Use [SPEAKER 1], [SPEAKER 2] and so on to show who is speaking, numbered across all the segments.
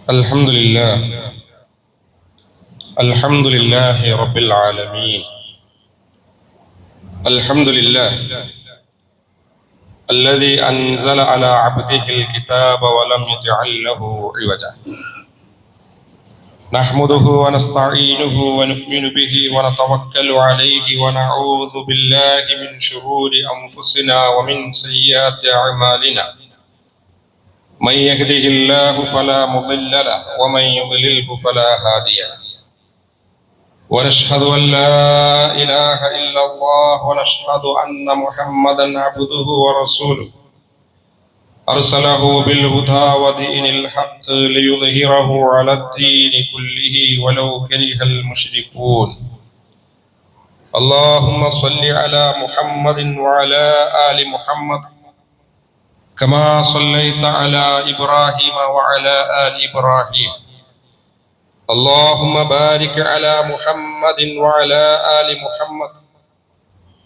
[SPEAKER 1] الحمد لله الحمد لله رب العالمين. الحمد لله الذي أنزل على عبده الكتاب ولم يجعل له عوجا. نحمده ونستعينه ونؤمن به ونتوكل عليه ونعوذ بالله من شرور أنفسنا ومن سيئات أعمالنا. من يهده الله فلا مضل له ومن يضلله فلا هادي له. ونشهد أن لا إله إلا الله ونشهد أن محمدا عبده ورسوله أرسله بالهدى ودين الحق ليظهره على الدين كله ولو كره المشركون. اللهم صل على محمد وعلى آل محمد كما صليت على إبراهيم وعلى آل إبراهيم. اللهم بارك على محمد وعلى آل محمد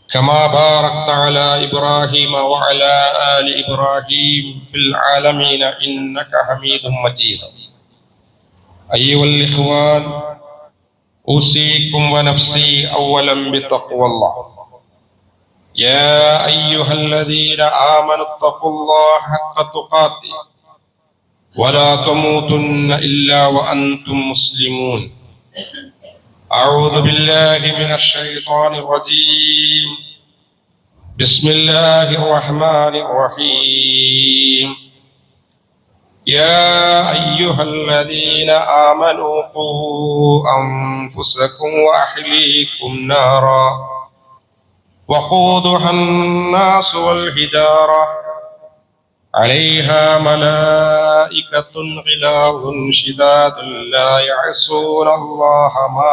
[SPEAKER 1] كما باركت على إبراهيم وعلى آل إبراهيم في العالمين إنك حميد مجيد. أيها الإخوان، أوصيكم ونفسي أولا بتقوى الله. يا أيها الذين آمنوا اتقوا الله حق تقاته ولا تموتن إلا وأنتم مسلمون. أعوذ بالله من الشيطان الرجيم. بسم الله الرحمن الرحيم. يا أيها الذين آمنوا قوا أنفسكم وأهليكم نارا وقودها الناس والحجارة عليها ملائكة غلاظ شداد لا يعصون الله ما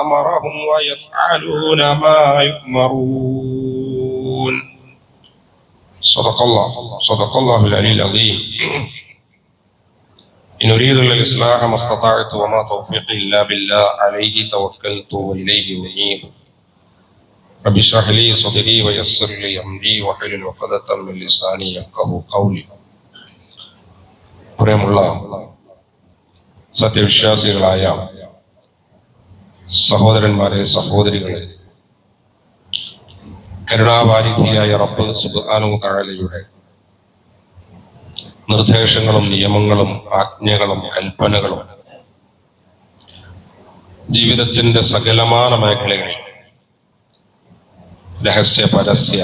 [SPEAKER 1] أمرهم ويفعلون ما يؤمرون. صدق الله العلي العظيم. إن أريد الإصلاح ما استطعت وما توفيقي إلا بالله عليه توكلت وإليه أنيب. رب اشرح لي صدري ويسر لي أمري واحلل عقدة من لساني يفقهوا قولي. പ്രിയമുള്ള സത്യവിശ്വാസികളായ സഹോദരന്മാരെ, സഹോദരികളെ, കരുണാവാരിധിയായ റബ്ബ് സുബ്ഹാനഹു തആലയുടെ നിർദ്ദേശങ്ങളും നിയമങ്ങളും ആജ്ഞകളും കൽപ്പനകളും ജീവിതത്തിന്റെ സകലമാന മേഖലകളിൽ രഹസ്യ പരസ്യ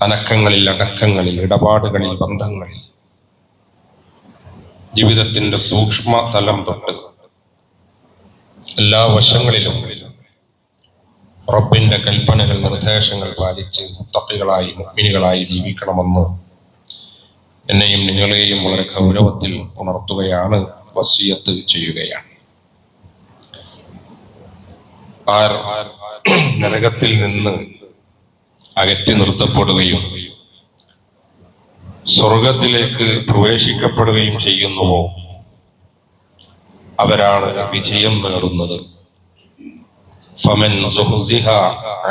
[SPEAKER 1] അനക്കങ്ങളിൽ, അടക്കങ്ങളിൽ, ഇടപാടുകളിൽ, ബന്ധങ്ങളിൽ, ജീവിതത്തിന്റെ സൂക്ഷ്മ തലം തൊട്ട് എല്ലാ വശങ്ങളിലും റബ്ബിന്റെ കൽപ്പനകൾ, നിർദ്ദേശങ്ങൾ പാലിച്ച് മുത്തഖികളായി, മുഅ്മിനുകളായി ജീവിക്കണമെന്ന് എന്നെയും നിങ്ങളെയും വളരെ ഗൗരവത്തിൽ ഉണർത്തുകയാണ്, വസിയത്ത് ചെയ്യുകയാണ്. നരകത്തിൽ നിന്ന് അകറ്റി നിർത്തപ്പെടുകയും സ്വർഗത്തിലേക്ക് പ്രവേശിക്കപ്പെടുകയും ചെയ്യുന്നുവോ അവരാണ് വിജയം നേടുന്നത്. ഫമൻ സുഹ്സിഹ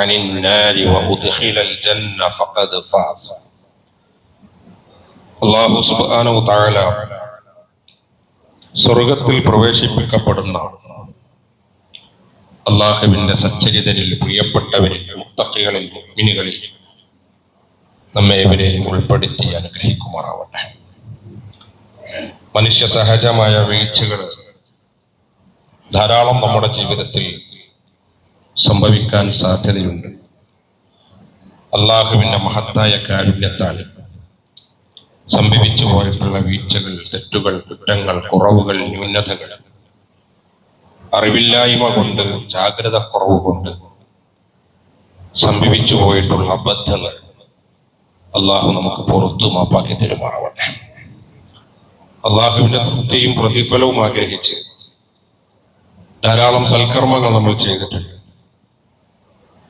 [SPEAKER 1] അനിൻ നാരി വഉദ്ഖിലൽ ജന്ന ഫഖദ് ഫാസ. അല്ലാഹു സുബ്ഹാനഹു തആല സ്വർഗത്തിൽ പ്രവേശിപ്പിക്കപ്പെടുന്ന അല്ലാഹുവിന്റെ സച്ചരിതരിൽ, പ്രിയപ്പെട്ടവരിൽ, മുത്തഖികളിൽ, മുഅ്മിനുകളിൽ നമ്മെ ഇവരെയും ഉൾപ്പെടുത്തി അനുഗ്രഹിക്കുമാറാവട്ടെ. മനുഷ്യ സഹജമായ വീഴ്ചകൾ ധാരാളം നമ്മുടെ ജീവിതത്തിൽ സംഭവിക്കാൻ സാധ്യതയുണ്ട്. അല്ലാഹുവിന്റെ മഹത്തായ കാരുണ്യത്താൽ സംഭവിച്ചു പോയിട്ടുള്ള വീഴ്ചകൾ, തെറ്റുകൾ, കുറ്റങ്ങൾ, കുറവുകൾ, ന്യൂനതകൾ, അറിവില്ലായ്മ കൊണ്ട്, ജാഗ്രത കുറവ് കൊണ്ട് സംഭവിച്ചു പോയിട്ടുള്ള അബദ്ധങ്ങൾ അള്ളാഹു നമുക്ക് പുറത്തു മാപ്പാക്കി തരുമാറാവട്ടെ. അള്ളാഹുവിന്റെ തൃപ്തിയും പ്രതിഫലവും ആഗ്രഹിച്ച് ധാരാളം സൽക്കർമ്മങ്ങൾ നമ്മൾ ചെയ്തിട്ടുണ്ട്.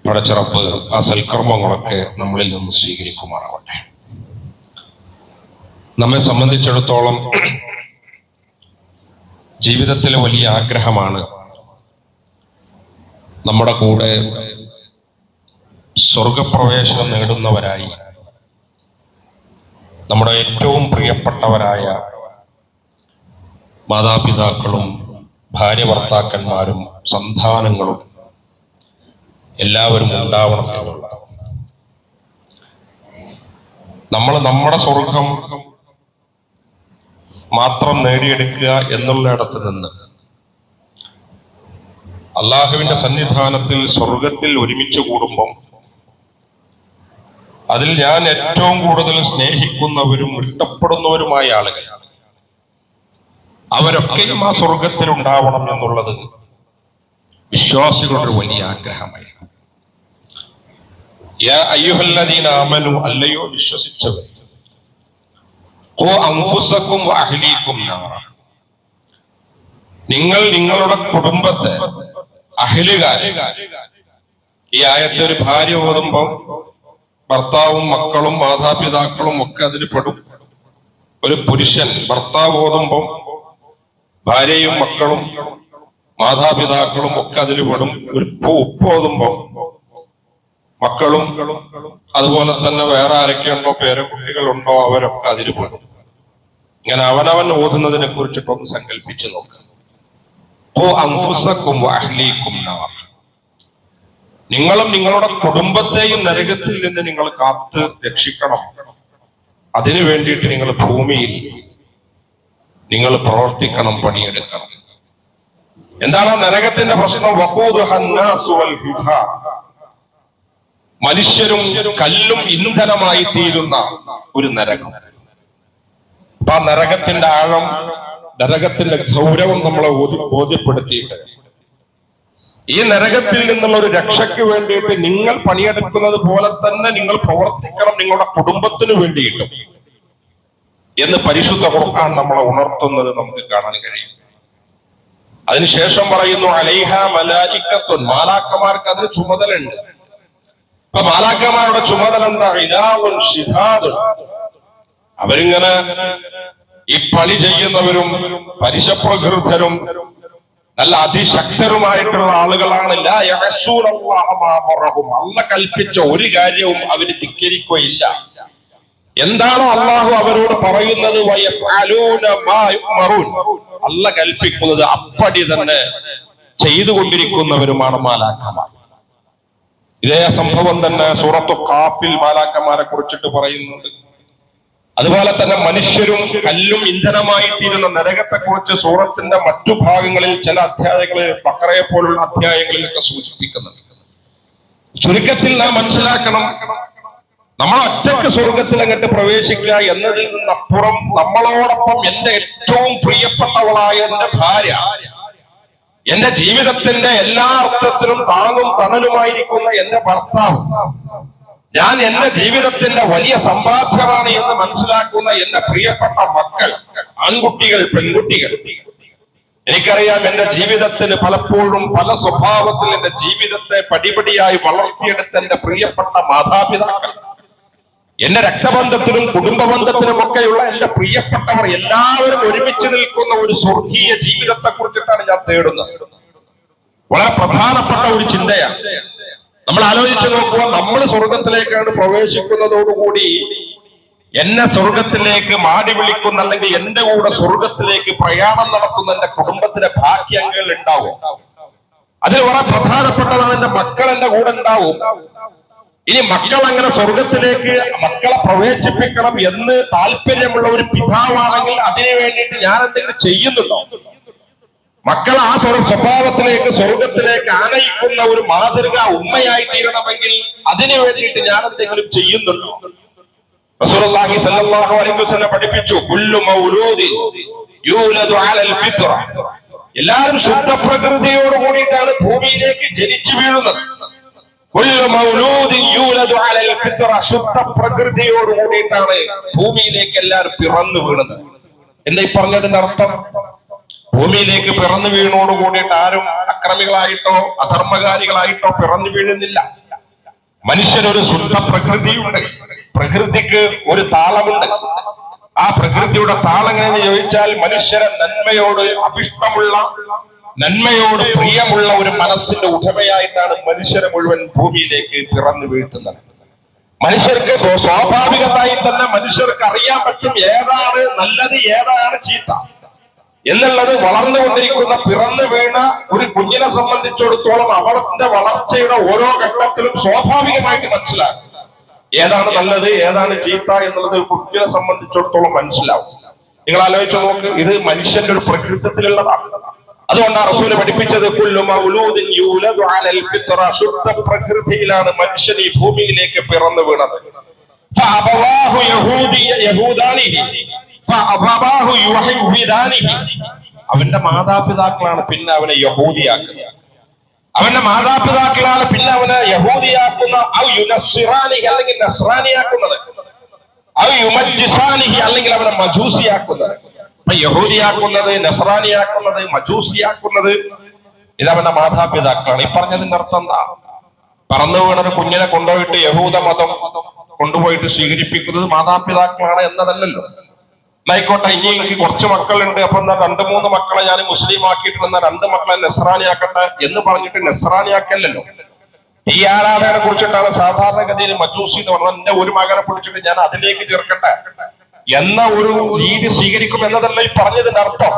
[SPEAKER 1] പടച്ച റബ്ബ് ആ സൽക്കർമ്മങ്ങളൊക്കെ നമ്മളിൽ നിന്ന് സ്വീകരിക്കുമാറാവട്ടെ. നമ്മെ സംബന്ധിച്ചിടത്തോളം ജീവിതത്തിലെ വലിയ ആഗ്രഹമാണ് നമ്മുടെ കൂടെ സ്വർഗപ്രവേശനം നേടുന്നവരായി നമ്മുടെ ഏറ്റവും പ്രിയപ്പെട്ടവരായ മാതാപിതാക്കളും ഭാര്യ ഭർത്താക്കന്മാരും സന്താനങ്ങളും എല്ലാവരും ഉണ്ടാവണം എന്നുള്ളത്. നമ്മൾ നമ്മുടെ സ്വർഗം മാത്രം നേടിയെടുക്കുക എന്നുള്ളിടത്ത് നിന്ന് അള്ളാഹുവിന്റെ സന്നിധാനത്തിൽ സ്വർഗത്തിൽ ഒരുമിച്ച് കൂടുമ്പം അതിൽ ഞാൻ ഏറ്റവും കൂടുതൽ സ്നേഹിക്കുന്നവരും ഇഷ്ടപ്പെടുന്നവരുമായ ആളുകൾ അവരൊക്കെയും ആ സ്വർഗത്തിൽ ഉണ്ടാവണം എന്നുള്ളത് വിശ്വാസികളുടെ വലിയ ആഗ്രഹമായിരുന്നു. യാ അയ്യുഹല്ലദീന ആമനു, അല്ലയോ വിശ്വസിച്ചവർ, ഖൂ അൻഫുസകും വഅഹ്ലീകും നാറ, നിങ്ങൾ നിങ്ങളുടെ കുടുംബത്തെ, അഹ്ലുകാരെ. ഈ ആയത്ത് ഒരു ഭാര്യ ഓതുമ്പോൾ ഭർത്താവും മക്കളും മാതാപിതാക്കളും ഒക്കെ അതിൽ പെടും. ഒരു പുരുഷൻ ഭർത്താവ് ഓതുമ്പോൾ ഭാര്യയും മക്കളും മാതാപിതാക്കളും ഒക്കെ അതിൽ പെടും. ഒരു ഉപ്പ് ഓതുമ്പോൾ മക്കളും അതുപോലെ തന്നെ വേറെ ആരൊക്കെയുണ്ടോ പേരക്കുട്ടികളുണ്ടോ അവരൊക്കെ അതിൽ പെടും. ഇങ്ങനെ അവനവൻ ഓതുന്നതിനെ കുറിച്ചിട്ടൊന്ന് സങ്കല്പിച്ചു നോക്കുക. ഖൂ അൻഫുസകും വഅഹ്ലീകും നാർ, നിങ്ങളും നിങ്ങളുടെ കുടുംബത്തെയും നരകത്തിൽ നിന്ന് നിങ്ങൾ കാത്ത് രക്ഷിക്കണം. അതിനു വേണ്ടിയിട്ട് നിങ്ങൾ ഭൂമിയിൽ നിങ്ങൾ പ്രവർത്തിക്കണം, പണിയെടുക്കണം. എന്താണ് നരകത്തിന്റെ പ്രശ്നം? വഖൂദുഹൻ നാസു വൽ ഹിഫാ, മനുഷ്യരും കല്ലും ഇന്ധനമായി തീരുന്ന ഒരു നരകം. അപ്പൊ ആ നരകത്തിന്റെ ആഴം, നരകത്തിന്റെ ഗൗരവം നമ്മളെ ബോധ്യപ്പെടുത്തിയിട്ട് ഈ നരകത്തിൽ നിന്നുള്ള ഒരു രക്ഷയ്ക്ക് വേണ്ടിയിട്ട് നിങ്ങൾ പണിയെടുക്കുന്നത് പോലെ തന്നെ നിങ്ങൾ പ്രവർത്തിക്കണം നിങ്ങളുടെ കുടുംബത്തിന് വേണ്ടിയിട്ടും എന്ന് പരിശുദ്ധ ഖുർആൻ നമ്മളെ ഉണർത്തുന്നത് നമുക്ക് കാണാൻ കഴിയും. അതിനുശേഷം പറയുന്നു അലൈഹ മലായികത്തുൻ, മാലാക്കമാർക്ക് അതിന് ചുമതലയുണ്ട്. അപ്പൊ മാലാക്കമാരുടെ ചുമതല എന്താ? ഇലാഉൻ ശിഹാദുൻ, അവരിങ്ങനെ ഈ പണി ചെയ്യുന്നവരും പരിശപ്രകൃതരും നല്ല അതിശക്തരുമായിട്ടുള്ള ആളുകളാണ്. ലാ യഅസൂനല്ലാഹ മാ അമറഹും, അല്ലാഹു കൽപ്പിച്ച ഒരു കാര്യവും അവർ ധിക്കരിക്കുകയില്ല. എന്താണോ അള്ളാഹു അവരോട് പറയുന്നത് വയഫ്അലൂന മാ യുഅ്മറൂൻ, അല്ലാഹു കൽപ്പിക്കുന്നത് അപ്പടി തന്നെ ചെയ്തുകൊണ്ടിരിക്കുന്നവരുമാണ് മാലാക്കമാർ. ഇതേ സംഭവം തന്നെ സൂറത്തു ഖാഫിൽ മാലാക്കമാരെ കുറിച്ചിട്ട് പറയുന്നുണ്ട്. അതുപോലെ തന്നെ മനുഷ്യരും കല്ലും ഇന്ധനമായി തീരുന്ന നരകത്തെ കുറിച്ച് സൂറത്തിന്റെ മറ്റു ഭാഗങ്ങളിൽ ചില അധ്യായങ്ങളിൽ ബഖറയെ പോലുള്ള അധ്യായങ്ങളിലൊക്കെ സൂചിപ്പിക്കുന്നുണ്ട്. ചുരുക്കത്തിൽ നാം മനസ്സിലാക്കണം, നമ്മൾ ഒറ്റയ്ക്ക് സ്വർഗത്തിൽ അങ്ങോട്ട് പ്രവേശിക്കുക എന്നതിൽ നിന്നപ്പുറം നമ്മളോടൊപ്പം എന്റെ ഏറ്റവും പ്രിയപ്പെട്ടവളായ എന്റെ ഭാര്യ, എന്റെ ജീവിതത്തിന്റെ എല്ലാ അർത്ഥത്തിലും താങ്ങും തണലുമായിരിക്കുന്ന എന്റെ ഭർത്താവ്, ഞാൻ എന്റെ ജീവിതത്തിന്റെ വലിയ സമ്പാദ്യമാണ് എന്ന് മനസ്സിലാക്കുന്ന എന്റെ പ്രിയപ്പെട്ട മക്കൾ, ആൺകുട്ടികൾ, പെൺകുട്ടികൾ. എനിക്കറിയാം എന്റെ ജീവിതത്തിന് പലപ്പോഴും പല സ്വഭാവത്തിൽ എന്റെ ജീവിതത്തെ പടിപടിയായി വളർത്തിയെടുത്ത എന്റെ പ്രിയപ്പെട്ട മാതാപിതാക്കൾ, എന്റെ രക്തബന്ധത്തിലും കുടുംബബന്ധത്തിലും ഒക്കെയുള്ള എന്റെ പ്രിയപ്പെട്ടവർ എല്ലാവരും ഒരുമിച്ച് നിൽക്കുന്ന ഒരു സ്വർഗീയ ജീവിതത്തെ കുറിച്ചിട്ടാണ് ഞാൻ തേടുന്നത്. വളരെ പ്രധാനപ്പെട്ട ഒരു ചിന്തയാണ്. നമ്മൾ ആലോചിച്ച് നോക്കുക, നമ്മൾ സ്വർഗത്തിലേക്കാണ് പ്രവേശിക്കുന്നതോടുകൂടി എന്നെ സ്വർഗത്തിലേക്ക് മാടി വിളിക്കുന്ന, അല്ലെങ്കിൽ എന്റെ കൂടെ സ്വർഗത്തിലേക്ക് പ്രയാണം നടത്തുന്ന എന്റെ കുടുംബത്തിലെ ബാക്കി അംഗങ്ങൾ ഉണ്ടാവും. അതിൽ വളരെ പ്രധാനപ്പെട്ടതാണ് എന്റെ മക്കൾ എന്റെ കൂടെ ഉണ്ടാവും. ഇനി മക്കൾ അങ്ങനെ സ്വർഗത്തിലേക്ക് മക്കളെ പ്രവേശിപ്പിക്കണം എന്ന് താല്പര്യമുള്ള ഒരു പിതാവാണെങ്കിൽ അതിനു വേണ്ടിയിട്ട് ഞാൻ എന്തെങ്കിലും ചെയ്യുന്നുണ്ടോ? മക്കൾ ആ സ്വഭാവത്തിലേക്ക്, സ്വർഗത്തിലേക്ക് ആനയിക്കുന്ന ഒരു മാതൃക ഉമ്മയായി തീരണമെങ്കിൽ അതിനു വേണ്ടിയിട്ട് ഞാൻ എന്തെങ്കിലും ചെയ്യുന്നുണ്ടോ? റസൂലുള്ളാഹി സ്വല്ലല്ലാഹു അലൈഹി വസല്ലം പഠിപ്പിച്ചു, കുല്ലു മൗലൂദിൻ യൂലദു അലൽ ഫിത്ര, എല്ലാവരും ശുദ്ധപ്രകൃതിയോട് കൂടിയിട്ടാണ് ഭൂമിയിലേക്ക് ജനിച്ചു വീഴുന്നത്. കുല്ലു മൗലൂദിൻ യൂലദു അലൽ ഫിത്ര, ശുദ്ധപ്രകൃതിയോട് കൂടിയിട്ടാണ് ഭൂമിയിലേക്ക് എല്ലാവരും പിറന്നു വീഴുന്നത്. എന്താ ഈ പറഞ്ഞതിന്റെ അർത്ഥം? ഭൂമിയിലേക്ക് പിറന്നു വീണോട് കൂടിയിട്ട് ആരും അക്രമികളായിട്ടോ അധർമ്മകാരികളായിട്ടോ പിറന്നു വീഴുന്നില്ല. മനുഷ്യനൊരു ശുദ്ധ പ്രകൃതിയുണ്ട്, പ്രകൃതിക്ക് ഒരു താളമുണ്ട്. ആ പ്രകൃതിയുടെ താളം എങ്ങനെയെന്ന് ചോദിച്ചാൽ, മനുഷ്യരെ നന്മയോട് അഭിഷ്ടമുള്ള, നന്മയോട് പ്രിയമുള്ള ഒരു മനസ്സിന്റെ ഉടമയായിട്ടാണ് മനുഷ്യരെ മുഴുവൻ ഭൂമിയിലേക്ക് പിറന്നു വീഴ്ത്തുന്നത്. മനുഷ്യർക്ക് സ്വാഭാവികമായി തന്നെ മനുഷ്യർക്ക് അറിയാൻ പറ്റും ഏതാണ് നല്ലത് ഏതാണ് ചീത്ത എന്നുള്ളത്. വളർന്നുകൊണ്ടിരിക്കുന്ന പിറന്നു വീണ ഒരു കുഞ്ഞിനെ സംബന്ധിച്ചിടത്തോളം അവരുടെ വളർച്ചയുടെ ഓരോ ഘട്ടത്തിലും സ്വാഭാവികമായിട്ട് മനസ്സിലാക്കും ഏതാണ് നല്ലത് ഏതാണ് ചീത്ത എന്നുള്ളത് കുഞ്ഞിനെ സംബന്ധിച്ചിടത്തോളം മനസ്സിലാവും. നിങ്ങൾ ആലോചിച്ച് നോക്ക്, ഇത് മനുഷ്യന്റെ ഒരു പ്രകൃതത്തിലുള്ളതാണ്. അതുകൊണ്ടാണ് റസൂൽ പഠിപ്പിച്ചത് കുല്ലു മൗലൂദിൻ യൂലദു അലൽ ഫിത്ര, ശുദ്ധ പ്രകൃതിയിലാണ് മനുഷ്യൻ ഈ ഭൂമിയിലേക്ക് പിറന്നു വീണത്. ഫഅബവാഹു യഹൂദാനിഹി ഫഅബവാഹു യുഹ്വിദാനിഹി, അവന്റെ മാതാപിതാക്കളാണ് പിന്നെ അവനെ യഹൂദിയാക്കുന്നത്. അവന്റെ മാതാപിതാക്കളാണ് പിന്നെ അവനെ യഹൂദിയാക്കുന്ന, ഔ യുനസ്സിറാനിഹി അല്ലെങ്കിൽ നസ്രാനിയാക്കുന്നത്, ഔ യുമജ്ജിസാനിഹി അല്ലെങ്കിൽ അവനെ മജൂസിയാക്കുന്നത്. അപ്പൊ യഹൂദിയാക്കുന്നത്, നസ്രാനിയാക്കുന്നത്, മജൂസിയാക്കുന്നത് ഇതവന്റെ മാതാപിതാക്കളാണ്. ഈ പറഞ്ഞതിന്റെ അർത്ഥം എന്താ? പറന്നു വീണൊരു കുഞ്ഞിനെ കൊണ്ടുപോയിട്ട് യഹൂദ മതം കൊണ്ടുപോയിട്ട് സ്വീകരിപ്പിക്കുന്നത് മാതാപിതാക്കളാണ് എന്നതല്ലല്ലോ. എന്നായിക്കോട്ടെ, ഇനി എനിക്ക് കുറച്ച് മക്കളുണ്ട്, അപ്പൊ എന്നാ 2-3 മക്കളെ ഞാൻ മുസ്ലിം ആക്കിയിട്ട് എന്നാ 2 മക്കളെ നസ്രാനിയാക്കട്ടെ എന്ന് പറഞ്ഞിട്ട് നസ്രാനിയാക്കല്ലോ. ഈ ആരാധനയെ കുറിച്ചിട്ടാണ് സാധാരണഗതിയിൽ മജൂസി എന്ന് പറഞ്ഞാൽ എന്റെ ഒരു മകനെ പിടിച്ചിട്ട് ഞാൻ അതിലേക്ക് ചേർക്കട്ടെ എന്ന ഒരു രീതി സ്വീകരിക്കും എന്നതല്ല ഈ പറഞ്ഞതിന്റെ അർത്ഥം.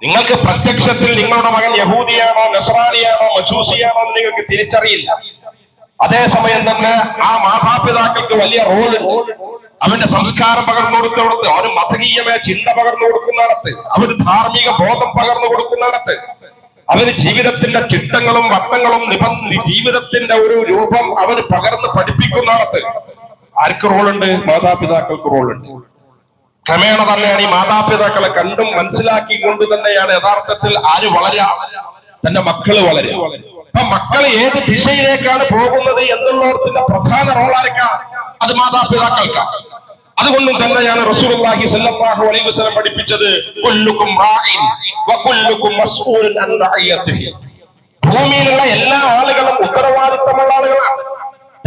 [SPEAKER 1] നിങ്ങൾക്ക് പ്രത്യക്ഷത്തിൽ നിങ്ങളുടെ മകൻ യഹൂദിയാണോ നസ്രാനിയാണോ മജൂസിയാണോ എന്ന് നിങ്ങൾക്ക് തിരിച്ചറിയില്ല. അതേസമയം തന്നെ ആ മാതാപിതാക്കൾക്ക് വലിയ റോള്, അവന്റെ സംസ്കാരം പകർന്നു കൊടുത്തോടത്ത്, അവന് മതകീയമായ ചിന്ത പകർന്നു കൊടുക്കുന്നിടത്ത്, അവന് ധാർമ്മിക ബോധം പകർന്നു കൊടുക്കുന്നിടത്ത്, അവന് ജീവിതത്തിന്റെ ചിട്ടങ്ങളും വട്ടങ്ങളും ജീവിതത്തിന്റെ ഒരു രൂപം അവന് പകർന്ന് പഠിപ്പിക്കുന്നിടത്ത് ആർക്ക് റോളുണ്ട്? മാതാപിതാക്കൾക്ക് റോളുണ്ട്. ക്രമേണ തന്നെയാണ് ഈ മാതാപിതാക്കളെ കണ്ടും മനസ്സിലാക്കിക്കൊണ്ട് തന്നെയാണ് യഥാർത്ഥത്തിൽ ആര് വളരുക? തന്റെ മക്കള് വളരുക. അപ്പൊ മക്കള് ഏത് ദിശയിലേക്കാണ് പോകുന്നത് എന്നുള്ളതിന്റെ പ്രധാന റോൾ ആർക്കാണ്? അത് മാതാപിതാക്കൾക്കാണ്. അതുകൊണ്ടും തന്നെയാണ് റസൂലുള്ളാഹി സ്വല്ലല്ലാഹു അലൈഹി വസല്ലം പഠിപ്പിച്ചത് കുല്ലുക്കും റാഇൻ വകുല്ലുക്കും മസ്ഊലുൻ അൻ റഅയതിഹി. ഭൂമിയിലുള്ള എല്ലാ ആളുകളും ഉത്തരവാദിത്തമുള്ള ആളുകളാണ്.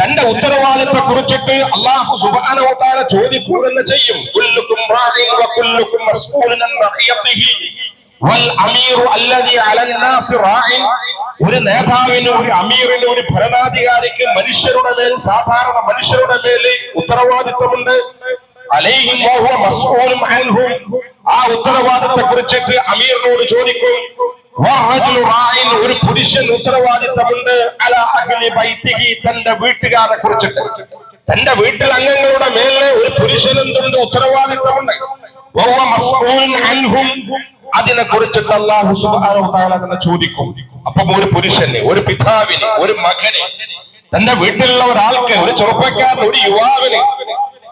[SPEAKER 1] തന്റെ ഉത്തരവാദിത്തത്തെ കുറിച്ചിട്ട് അല്ലാഹു സുബ്ഹാനഹു വ തആല ചോദിക്കുക തന്നെ ചെയ്യും. കുല്ലുക്കും റാഇൻ വകുല്ലുക്കും മസ്ഊലുൻ അൻ റഅയതിഹി വൽ അമീറു അല്ലദി അലൻ നാസ് റാഇൻ. ഒരു നേതാവിന്, ഒരു അമീറിന്, ഒരു ഭരണാധികാരിക്ക് മനുഷ്യരുടെ മേൽ, സാധാരണ മനുഷ്യരുടെ മേൽ ഉത്തരവാദിത്തമുണ്ട്. അലൈഹിം വഹുവ മസ്ഊലുൻ അൻഹും. ആ ഉത്തരവാദിത്തത്തെ കുറിച്ചിട്ട് അമീറിനോട് ചോദിക്കും. വറജുലു റാഇൻ, ഒരു പുരുഷൻ ഉത്തരവാദിത്തമുണ്ട് അലാ അഹ്ലി ബൈതിഹി, തന്റെ വീട്ടുകാരെ കുറിച്ചിട്ട്. തന്റെ വീട്ടിൽ അംഗങ്ങളുടെ മേലെ ഒരു പുരുഷൻ എന്തുണ്ട്? ഉത്തരവാദിത്തമുണ്ട്. വഹുവ മസ്ഊലുൻ അൻഹും, അതിനെ കുറിച്ചിട്ട് അല്ലാഹു സുബ്ഹാനഹു വ തആല തന്നെ ചോദിക്കും. അപ്പം ഒരു പുരുഷന്, ഒരു പിതാവിന്, ഒരു മകന്, തന്റെ വീട്ടിലുള്ള ഒരാൾക്ക്, ഒരു ചെറുപ്പക്കാരന്, ഒരു യുവാവിന്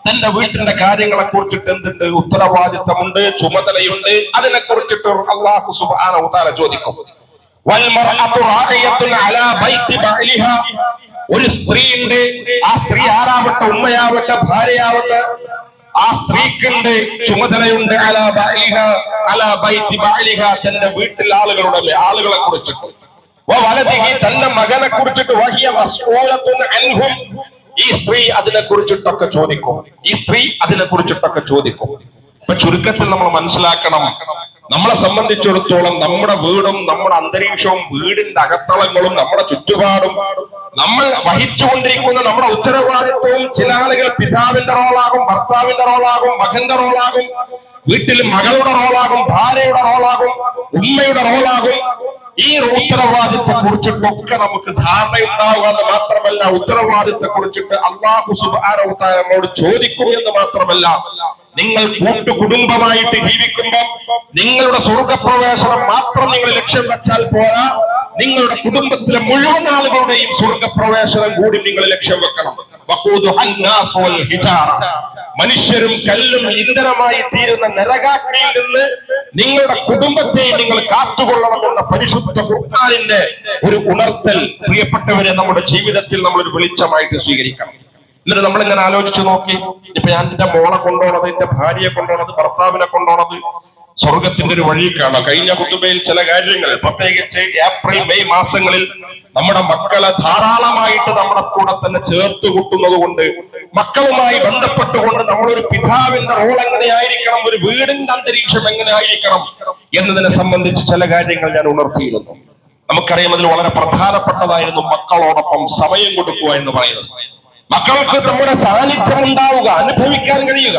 [SPEAKER 1] തന്റെ വീട്ടിന്റെ കാര്യങ്ങളെ കുറിച്ചിട്ട് എന്തുണ്ട്? ഉത്തരവാദിത്തമുണ്ട്, ചുമതലയുണ്ട്. അതിനെ കുറിച്ചിട്ട് അല്ലാഹു സുബ്ഹാനഹു വ തആല ചോദിക്കും. വൽ മർഅതു റാഇയത്തുൻ അലാ ബൈതി ബഅലിഹാ, ഒരു സ്ത്രീയുണ്ട്. ആ സ്ത്രീ ആരാവട്ടെ, ഉമ്മയാവട്ടെ, ഭാര്യയാവട്ടെ, ആ സ്ത്രീക്കുണ്ട്, ചുമതലയുണ്ട്. അലാ ബഅലിഹാ അലാ ബൈതി ബഅലിഹാ, തന്റെ വീട്ടിലെ ആളുകളെ കുറിച്ചിട്ട്. വലദിഹി, തന്റെ മകനെ കുറിച്ചിട്ട്. വഹിയ മസ്ഊലത്തുൻ അൻഹും, ഈ സ്ത്രീ അതിനെ കുറിച്ചിട്ടൊക്കെ ചോദിക്കും. ഈ സ്ത്രീ അതിനെ കുറിച്ചിട്ടൊക്കെ ചോദിക്കും. ഇപ്പൊ ചുരുക്കത്തിൽ നമ്മൾ മനസ്സിലാക്കണം, നമ്മളെ സംബന്ധിച്ചിടത്തോളം നമ്മുടെ വീടും നമ്മുടെ അന്തരീക്ഷവും, വീടിന്റെ അകത്തളങ്ങളും നമ്മുടെ ചുറ്റുപാടും, നമ്മൾ വഹിച്ചുകൊണ്ടിരിക്കുന്ന നമ്മുടെ ഉത്തരവാദിത്വവും, ചില ആളുകൾ പിതാവിന്റെ റോളാകും, ഭർത്താവിന്റെ റോളാകും, മകന്റെ റോളാകും, വീട്ടിൽ മകളുടെ റോളാകും, ഭാര്യയുടെ റോളാകും, ഉമ്മയുടെ റോളാകും. ഈ ഉത്തരവാദിത്തത്തെ കുറിച്ചിട്ടൊക്കെ നമുക്ക് ധാരണയുണ്ടാവുക എന്ന് മാത്രമല്ല, ഉത്തരവാദിത്തത്തെ കുറിച്ചിട്ട് അല്ലാഹു സുബ്ഹാനഹു വ തആല നമ്മോട് ചോദിക്കും എന്ന് മാത്രമല്ല, നിങ്ങൾ കൂട്ടുകുടുംബമായിട്ട് ജീവിക്കുമ്പോൾ നിങ്ങളുടെ സ്വർഗപ്രവേശനം മാത്രം നിങ്ങൾ ലക്ഷ്യം വെച്ചാൽ പോരാ, നിങ്ങളുടെ കുടുംബത്തിലെ മുഴുവൻ ആളുകളുടെയും സ്വർഗപ്രവേശനം കൂടി നിങ്ങൾ ലക്ഷ്യം വെക്കണം. മനുഷ്യരും കല്ലും ഇന്ധനമായി തീരുന്ന നരകാഗ്നിയിൽ നിന്ന് നിങ്ങളുടെ കുടുംബത്തെ നിങ്ങൾ കാത്തുകൊള്ളണം എന്ന പരിശുദ്ധ ഖുർആനിന്റെ ഒരു ഉണർത്തൽ പ്രിയപ്പെട്ടവരെ നമ്മുടെ ജീവിതത്തിൽ നമ്മൾ ഒരു വെളിച്ചമായിട്ട് സ്വീകരിക്കണം. എന്നിട്ട് നമ്മളിങ്ങനെ ആലോചിച്ച് നോക്കി, ഇപ്പൊ ഞാൻ എന്റെ മോളെ കൊണ്ടുപോണത്, എന്റെ ഭാര്യയെ കൊണ്ടുപോണത്, ഭർത്താവിനെ കൊണ്ടുപോണത് സ്വർഗത്തിന്റെ ഒരു വഴിക്കാണ്. കഴിഞ്ഞ ഖുതുബയിൽ ചില കാര്യങ്ങൾ, പ്രത്യേകിച്ച് ഏപ്രിൽ മെയ് മാസങ്ങളിൽ നമ്മുടെ മക്കളെ ധാരാളമായിട്ട് നമ്മുടെ കൂടെ തന്നെ ചേർത്ത് കൂട്ടുന്നത് കൊണ്ട്, മക്കളുമായി ബന്ധപ്പെട്ടുകൊണ്ട് നമ്മളൊരു പിതാവിന്റെ റോൾ എങ്ങനെയായിരിക്കണം, ഒരു വീടിന്റെ അന്തരീക്ഷം എങ്ങനെയായിരിക്കണം എന്നതിനെ സംബന്ധിച്ച് ചില കാര്യങ്ങൾ ഞാൻ ഉണർത്തിയിരുന്നു. നമുക്കറിയാം, അതിൽ വളരെ പ്രധാനപ്പെട്ടതായിരുന്നു മക്കളോടൊപ്പം സമയം കൊടുക്കുക എന്ന് പറയുന്നത്. മക്കൾക്ക് നമ്മുടെ സാന്നിധ്യം ഉണ്ടാവുക, അനുഭവിക്കാൻ കഴിയുക.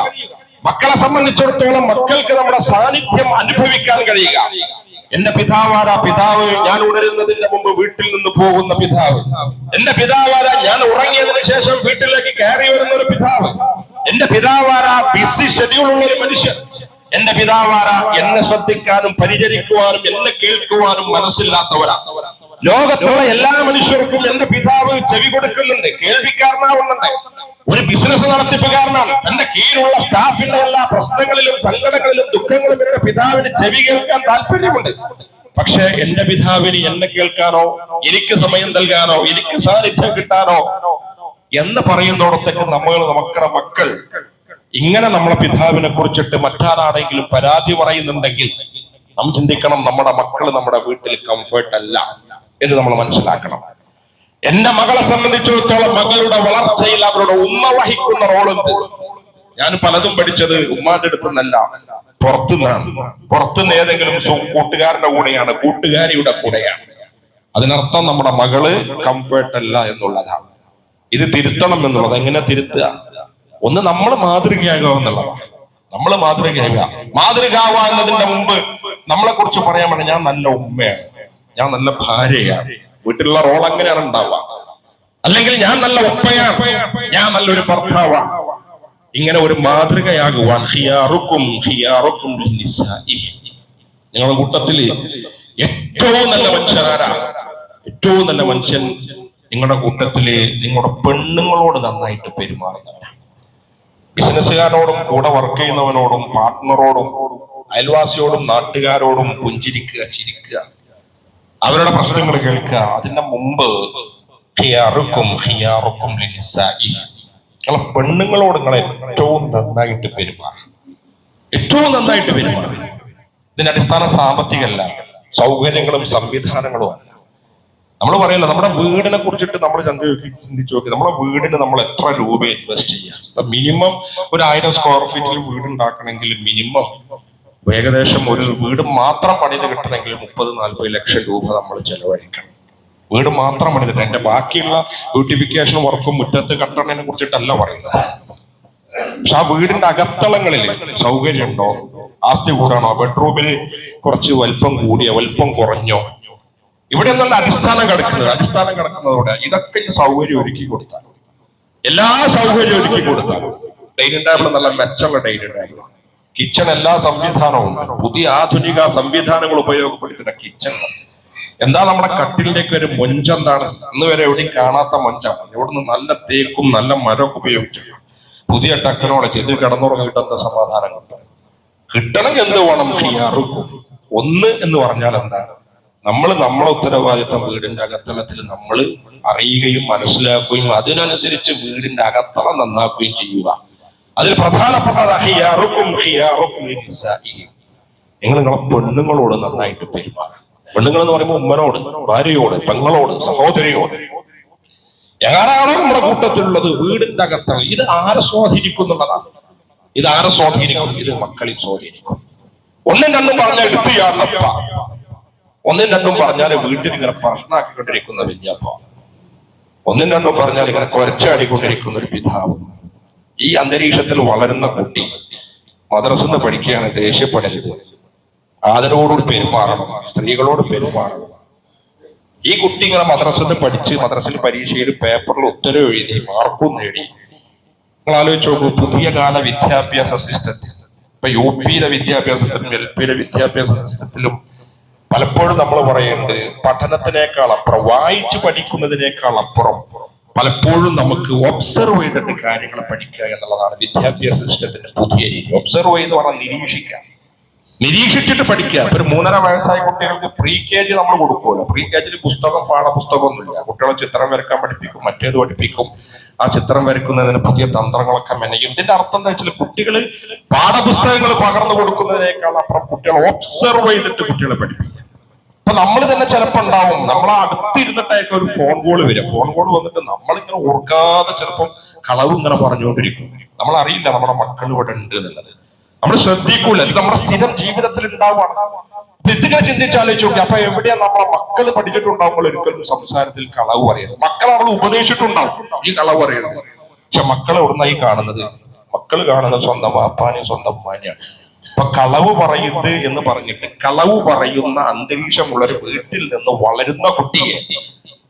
[SPEAKER 1] മക്കളെ സംബന്ധിച്ചിടത്തോളം മക്കൾക്ക് നമ്മുടെ സാന്നിധ്യം അനുഭവിക്കാൻ കഴിയുക. എന്റെ പിതാവാര പിതാവ്, ഞാൻ ഉണരുന്നതിന് മുമ്പ് വീട്ടിൽ നിന്ന് പോകുന്ന പിതാവ്. എന്റെ പിതാവാര ഞാൻ ഉറങ്ങിയതിനു ശേഷം വീട്ടിലേക്ക് കയറി വരുന്ന ഒരു പിതാവ്. എന്റെ പിതാവാര ബിസി ഷെഡ്യൂളുള്ള ഒരു മനുഷ്യൻ. എന്റെ പിതാവാര എന്നെ ശ്രദ്ധിക്കാനും പരിചരിക്കുവാനും എന്നെ കേൾക്കുവാനും മനസ്സില്ലാത്തവരാണ്. ലോകത്തുള്ള എല്ലാ മനുഷ്യർക്കും എന്റെ പിതാവ് ചെവി കൊടുക്കുന്നുണ്ട്, കേൾവിക്കാരനാവുന്നുണ്ട്. ഒരു ബിസിനസ് നടത്തിപ്പുകാരനാണ്. തന്റെ കീഴിലുള്ള സ്റ്റാഫിന്റെ എല്ലാ പ്രശ്നങ്ങളിലും സങ്കടങ്ങളിലും ദുഃഖങ്ങളിലും എന്റെ പിതാവിന് ചെവി കേൾക്കാൻ താല്പര്യമുണ്ട്. പക്ഷെ എന്റെ പിതാവിന് എന്നെ കേൾക്കാനോ എനിക്ക് സമയം നൽകാനോ എനിക്ക് സാന്നിധ്യം കിട്ടാനോ എന്ന് പറയുന്നിടത്തേക്ക് നമ്മുടെ മക്കൾ ഇങ്ങനെ നമ്മളെ പിതാവിനെ കുറിച്ചിട്ട് മറ്റാരാണെങ്കിലും പരാതി പറയുന്നുണ്ടെങ്കിൽ നാം ചിന്തിക്കണം, നമ്മുടെ മക്കൾ നമ്മുടെ വീട്ടിൽ കംഫർട്ട് അല്ല എന്ന് നമ്മൾ മനസ്സിലാക്കണം. എന്റെ മകളെ സംബന്ധിച്ചിടത്തോളം മകളുടെ വളർച്ചയിൽ അവരുടെ ഉമ്മ വഹിക്കുന്ന റോളുണ്ട്. ഞാൻ പലതും പഠിച്ചത് ഉമ്മാന്റെ അടുത്ത് നിന്നല്ല, പുറത്തുനിന്നാണ്. പുറത്തുനിന്ന് ഏതെങ്കിലും കൂട്ടുകാരന്റെ കൂടെയാണ്, കൂട്ടുകാരിയുടെ കൂടെയാണ്. അതിനർത്ഥം നമ്മുടെ മകള് കംഫർട്ട് അല്ല എന്നുള്ളതാണ്. ഇത് തിരുത്തണം എന്നുള്ളത്. എങ്ങനെ തിരുത്തുക? ഒന്ന് നമ്മൾ മാതൃകയാകുക എന്നുള്ളതാണ്. നമ്മൾ മാതൃകാവുക എന്നതിന്റെ മുമ്പ് നമ്മളെ കുറിച്ച് പറയാൻ വേണ്ടി ഞാൻ നല്ല ഉമ്മയാണ്, ഞാൻ നല്ല ഭാര്യയാണ്. വീട്ടിലുള്ള റോൾ അങ്ങനെയാണ് ഉണ്ടാവുക. അല്ലെങ്കിൽ ഞാൻ നല്ല ഉപ്പയാണ്, ഞാൻ നല്ലൊരു ഭർത്താവാണ്. ഇങ്ങനെ ഒരു മാതൃകയാകുവാൻ നിങ്ങളുടെ കൂട്ടത്തിൽ ഏറ്റവും നല്ല മനുഷ്യനാരാ? ഏറ്റവും നല്ല മനുഷ്യൻ നിങ്ങളുടെ കൂട്ടത്തില് നിങ്ങളുടെ പെണ്ണുങ്ങളോട് നന്നായിട്ട് പെരുമാറുന്നവരാണ്. ബിസിനസ്സുകാരോടും കൂടെ വർക്ക് ചെയ്യുന്നവനോടും പാർട്ട്ണറോടും അയൽവാസിയോടും നാട്ടുകാരോടും പുഞ്ചിരിക്കുക, ചിരിക്കുക, അവരുടെ പ്രശ്നങ്ങൾ കേൾക്കുക. അതിന്റെ മുമ്പ് നിങ്ങളെ പെണ്ണുങ്ങളോട് നിങ്ങൾ ഏറ്റവും നന്നായിട്ട് പെരുമാറും, ഏറ്റവും നന്നായിട്ട് പെരുമാറും. ഇതിന്റെ അടിസ്ഥാന സാമ്പത്തികമല്ല, സൗകര്യങ്ങളും സംവിധാനങ്ങളും അല്ല. നമ്മൾ പറയല്ലോ, നമ്മുടെ വീടിനെ കുറിച്ചിട്ട് നമ്മൾ ചിന്തിച്ചു നോക്കി. നമ്മുടെ വീടിന് നമ്മൾ എത്ര രൂപ ഇൻവെസ്റ്റ് ചെയ്യാം? മിനിമം ഒരു 1000 സ്ക്വയർ ഫീറ്റിൽ വീട് ഉണ്ടാക്കണമെങ്കിൽ മിനിമം ഏകദേശം ഒരു വീട് മാത്രം പണിത് കിട്ടണമെങ്കിൽ 30-40 ലക്ഷം രൂപ നമ്മൾ ചെലവഴിക്കണം. വീട് മാത്രം പണിതിട്ട്, എന്റെ ബാക്കിയുള്ള ബ്യൂട്ടിഫിക്കേഷൻ വർക്കും മുറ്റത്ത് കട്ടണതിനെ കുറിച്ചിട്ടല്ല പറയുന്നത്. പക്ഷെ ആ വീടിന്റെ അകത്തളങ്ങളിൽ സൗകര്യമുണ്ടോ? ആസ്തി കൂടാണോ? ബെഡ്റൂമിൽ കുറച്ച് വലിപ്പം കൂടിയോ വലിപ്പം കുറഞ്ഞോ? ഇവിടെ നല്ല അടിസ്ഥാനം കിടക്കുന്നതോടെ ഇതൊക്കെ സൗകര്യം ഒരുക്കി കൊടുത്താൽ, എല്ലാ സൗകര്യം ഒരുക്കി കൊടുത്താൽ, ഡൈനിങ് ടേബിൾ നല്ല മെച്ചമുള്ള ഡൈനിങ് ടേബിൾ, കിച്ചൺ എല്ലാ സംവിധാനവും പുതിയ ആധുനിക സംവിധാനങ്ങൾ ഉപയോഗപ്പെടുത്തുന്ന കിച്ചൺ. എന്താ നമ്മുടെ കട്ടിലേക്ക് ഒരു മൊഞ്ചെന്താണ്? ഇന്ന് വരെ എവിടെയും കാണാത്ത മൊഞ്ചാണ്. ഇവിടുന്ന് നല്ല തേക്കും നല്ല മരമൊക്കെ ഉപയോഗിച്ചു പുതിയ ടെക്നോളജി. ഇത് കിടന്നുറങ്ങിയിട്ട് എന്താ സമാധാനം കിട്ടണമെങ്കിൽ എന്ത് വേണം? ഒന്ന് എന്ന് പറഞ്ഞാൽ എന്താണ്? നമ്മളെ ഉത്തരവാദിത്തം വീടിന്റെ അകത്തളത്തിൽ നമ്മൾ അറിയുകയും മനസ്സിലാക്കുകയും അതിനനുസരിച്ച് വീടിന്റെ അകത്തളം നന്നാക്കുകയും ചെയ്യുക. അതിൽ പ്രധാനപ്പെട്ടത് നിങ്ങൾ നിങ്ങളെ പെണ്ണുങ്ങളോട് നന്നായിട്ട് പെരുമാറുക. പെണ്ണുങ്ങൾ എന്ന് പറയുമ്പോൾ ഉമ്മനോട്, ഭാര്യയോട്, പെങ്ങളോട്, സഹോദരിയോട്, എങ്ങനെയാണോ നമ്മുടെ കൂട്ടത്തിലുള്ളത് വീടിന്റെ അകത്തളം. ഇത് ആരെ സ്വാധീനിക്കും എന്നുള്ളതാണ്. ഇത് ആരെ സ്വാധീനിക്കും? ഇത് മക്കളിൽ സ്വാധീനിക്കും. ഒന്നും രണ്ടും പറഞ്ഞാൽ എടുത്തുയാളപ്പ, ഒന്നും രണ്ടും പറഞ്ഞാൽ വീട്ടിൽ ഇങ്ങനെ പ്രശ്നമാക്കിക്കൊണ്ടിരിക്കുന്ന വല്യപ്പ, ഒന്നും രണ്ടും പറഞ്ഞാൽ ഇങ്ങനെ കൊരച്ചാടിക്കൊണ്ടിരിക്കുന്ന ഒരു പിതാവ്. ഈ അന്തരീക്ഷത്തിൽ വളരുന്ന കുട്ടി മദ്രസന്ന് പഠിക്കുകയാണ്. ദേഷ്യപ്പെടരുത്, ആദരവോടുകൂടി പെരുമാറണം, സ്ത്രീകളോട് പെരുമാറണം. ഈ കുട്ടി ഇങ്ങനെ മദ്രസന്ന് പഠിച്ച് മദ്രസയിൽ പരീക്ഷയിൽ പേപ്പറിൽ ഉത്തരവ് എഴുതി മാർക്കും നേടി. നിങ്ങൾ ആലോചിച്ച് നോക്കൂ, പുതിയ കാല വിദ്യാഭ്യാസ സിസ്റ്റത്തിൽ, ഇപ്പൊ UP-യിലെ വിദ്യാഭ്യാസത്തിലും LP-യിലെ വിദ്യാഭ്യാസ സിസ്റ്റത്തിലും പലപ്പോഴും നമ്മൾ പറയുന്നത് പഠനത്തിനേക്കാൾ അപ്പുറം, വായിച്ചു പഠിക്കുന്നതിനേക്കാൾ അപ്പുറം പലപ്പോഴും നമുക്ക് ഒബ്സർവ് ചെയ്തിട്ട് കാര്യങ്ങൾ പഠിക്കുക എന്നുള്ളതാണ് വിദ്യാഭ്യാസ സിസ്റ്റത്തിന്റെ പുതിയ രീതി. ഒബ്സർവ് ചെയ്ത് പറഞ്ഞാൽ നിരീക്ഷിച്ചിട്ട് പഠിക്കുക. ഒരു 3.5 വയസ്സായ കുട്ടികൾക്ക് pre-KG നമ്മൾ കൊടുക്കുമല്ലോ. pre-KG പാഠപുസ്തകമൊന്നുമില്ല. കുട്ടികളെ ചിത്രം വരക്കാൻ പഠിപ്പിക്കും, മറ്റേത് പഠിപ്പിക്കും. ആ ചിത്രം വരക്കുന്നതിന് പുതിയ തന്ത്രങ്ങളൊക്കെ മെനയും. ഇതിന്റെ അർത്ഥം എന്താ വെച്ചാൽ കുട്ടികള് പാഠപുസ്തകങ്ങൾ പകർന്നു കൊടുക്കുന്നതിനേക്കാൾ അപ്പുറം കുട്ടികളെ ഒബ്സർവ് ചെയ്തിട്ട് കുട്ടികളെ പഠിപ്പിക്കുക. അപ്പൊ നമ്മൾ തന്നെ ചിലപ്പോൾ ഉണ്ടാവും, നമ്മളെ അടുത്തിരുന്നിട്ടായിരിക്കും ഒരു ഫോൺ കോൾ വരിക. ഫോൺ കോൾ വന്നിട്ട് നമ്മളിങ്ങനെ ഓർക്കാതെ ചിലപ്പോൾ കളവ് ഇങ്ങനെ പറഞ്ഞുകൊണ്ടിരിക്കും. നമ്മൾ അറിയില്ല നമ്മുടെ മക്കൾ ഇവിടെ ഉണ്ട് എന്നുള്ളത്. നമ്മൾ ശ്രദ്ധിക്കൂല. ഇത് നമ്മുടെ സ്ഥിരം ജീവിതത്തിൽ ഉണ്ടാവുകയാണ്. ഇതിങ്ങനെ ചിന്തിച്ചാലോചിച്ച് നോക്കി. അപ്പൊ എവിടെയാ നമ്മളെ മക്കൾ പഠിച്ചിട്ടുണ്ടാവുമ്പോൾ ഒരിക്കലും സംസാരത്തിൽ കളവ് പറയുന്നത്? മക്കളെ നമ്മൾ ഉപദേശിച്ചിട്ടുണ്ടാവും ഈ കളവ് പറയുന്നത്. പക്ഷെ മക്കൾ എവിടുന്നായി കാണുന്നത്? മക്കൾ കാണുന്നത് സ്വന്തം വാപ്പാനെയും സ്വന്തം ഉമ്മാനെയാണ്. ഇപ്പൊ കളവ് പറയരുത് എന്ന് പറഞ്ഞിട്ട് കളവ് പറയുന്ന അന്തരീക്ഷമുള്ള ഒരു വീട്ടിൽ നിന്ന് വളരുന്ന കുട്ടിയെ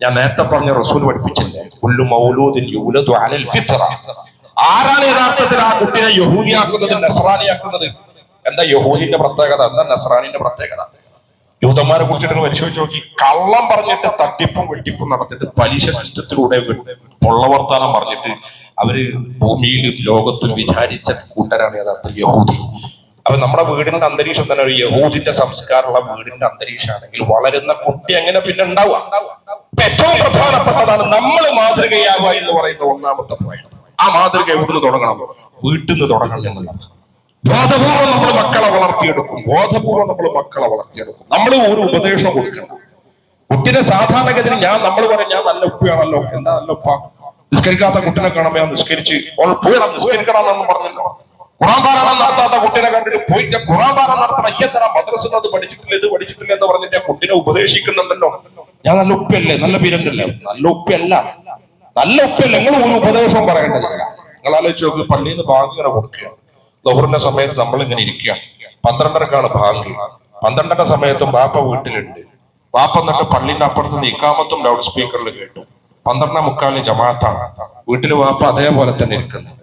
[SPEAKER 1] ഞാൻ നേരത്തെ പറഞ്ഞ റസൂൽ പഠിപ്പിച്ചില്ലേ, കുല്ലു മൗലൂദിൻ യൂലദു അലൽ ഫിത്ര. ആരാണ് യഥാർത്ഥത്തിൽ ആ കുട്ടിയെ യഹൂദിയാക്കുന്നത്, നസ്രാനിയാക്കുന്നത്? എന്താ യഹൂദിന്റെ പ്രത്യേകത, എന്താ നസ്രാനിന്റെ പ്രത്യേകത? യൂതന്മാരെ കുറിച്ചിട്ട് പരിശോധിച്ച് നോക്കി. കള്ളം പറഞ്ഞിട്ട് തട്ടിപ്പും വെട്ടിപ്പും നടത്തിയിട്ട് പലിശ സിസ്റ്റത്തിലൂടെ പൊള്ളവർത്താനം പറഞ്ഞിട്ട് അവര് ഭൂമിയിലും ലോകത്തും വിചാരിച്ച കൂട്ടരാണ് യഥാർത്ഥ യഹൂദി. അപ്പൊ നമ്മുടെ വീടിന്റെ അന്തരീക്ഷം തന്നെ ഒരു യഹൂദിന്റെ സംസ്കാരമുള്ള വീടിന്റെ അന്തരീക്ഷമാണെങ്കിൽ വളരുന്ന കുട്ടി എങ്ങനെ പിന്നെ ഉണ്ടാവുക? ഏറ്റവും പ്രധാനപ്പെട്ടതാണ് നമ്മൾ മാതൃകയാവുക എന്ന് പറയുന്ന ഒന്നാമത്തെ പോയിന്റ്. ആ മാതൃക എവിടുന്ന് തുടങ്ങണം? വീട്ടിൽ നിന്ന് തുടങ്ങണം എന്നുള്ളത്. ബോധപൂർവ്വം നമ്മൾ മക്കളെ വളർത്തിയെടുക്കും. നമ്മൾ ഒരു ഉപദേശം കൊടുക്കണം. കുട്ടിനെ സാധാരണഗതിയിൽ നമ്മൾ പറയും, ഞാൻ നല്ല ഉപ്പയാണല്ലോ. എന്താ നല്ല ഉപ്പ? നിസ്കരിക്കാത്ത കുട്ടിനെ കാണുമ്പോൾ ഞാൻ നിസ്കരിച്ച് പോയിടാം, നിസ്കരിക്കണമെന്ന് പറഞ്ഞല്ലോ. ഖുർആൻ പാരായണം നടത്താത്ത കുട്ടിനെ കണ്ടിട്ട് പോയിട്ട് ഖുർആൻ പാരായണം നടത്തണം, അയ്യത്തറ മദ്രസ അത് പഠിച്ചിട്ടില്ല, ഇത് പഠിച്ചിട്ടില്ല എന്ന് പറഞ്ഞിട്ട് ആ കുട്ടിനെ ഉപദേശിക്കുന്നുണ്ടല്ലോ. ഞാൻ നല്ല ഉപ്പയല്ലേ, നല്ല ബിരണ്ടല്ലേ? നല്ല ഉപ്പയല്ല. നിങ്ങൾ ഒരു ഉപദേശവും പറയേണ്ടതില്ല. നിങ്ങൾ ആലോചിച്ച് നോക്ക്, പള്ളിയിൽ നിന്ന് ബാങ്ക് ഇങ്ങനെ കൊടുക്കുകയാണ്. ദുഹറിന്റെ സമയത്ത് നമ്മൾ ഇങ്ങനെ ഇരിക്കുകയാണ്. 12:30-ക്കാണ് ബാങ്ക്. 12:30 സമയത്തും ബാപ്പ വീട്ടിലുണ്ട്. ബാപ്പ എന്നിട്ട് പള്ളിന്റെ അപ്പുറത്ത് നിന്ന് ഇക്കാമത്തും ലൗഡ് സ്പീക്കറിൽ കേട്ടു. 12:45 ജമാഅത്താണ്. വീട്ടിൽ ബാപ്പ അതേപോലെ തന്നെ ഇരിക്കുന്നുണ്ട്.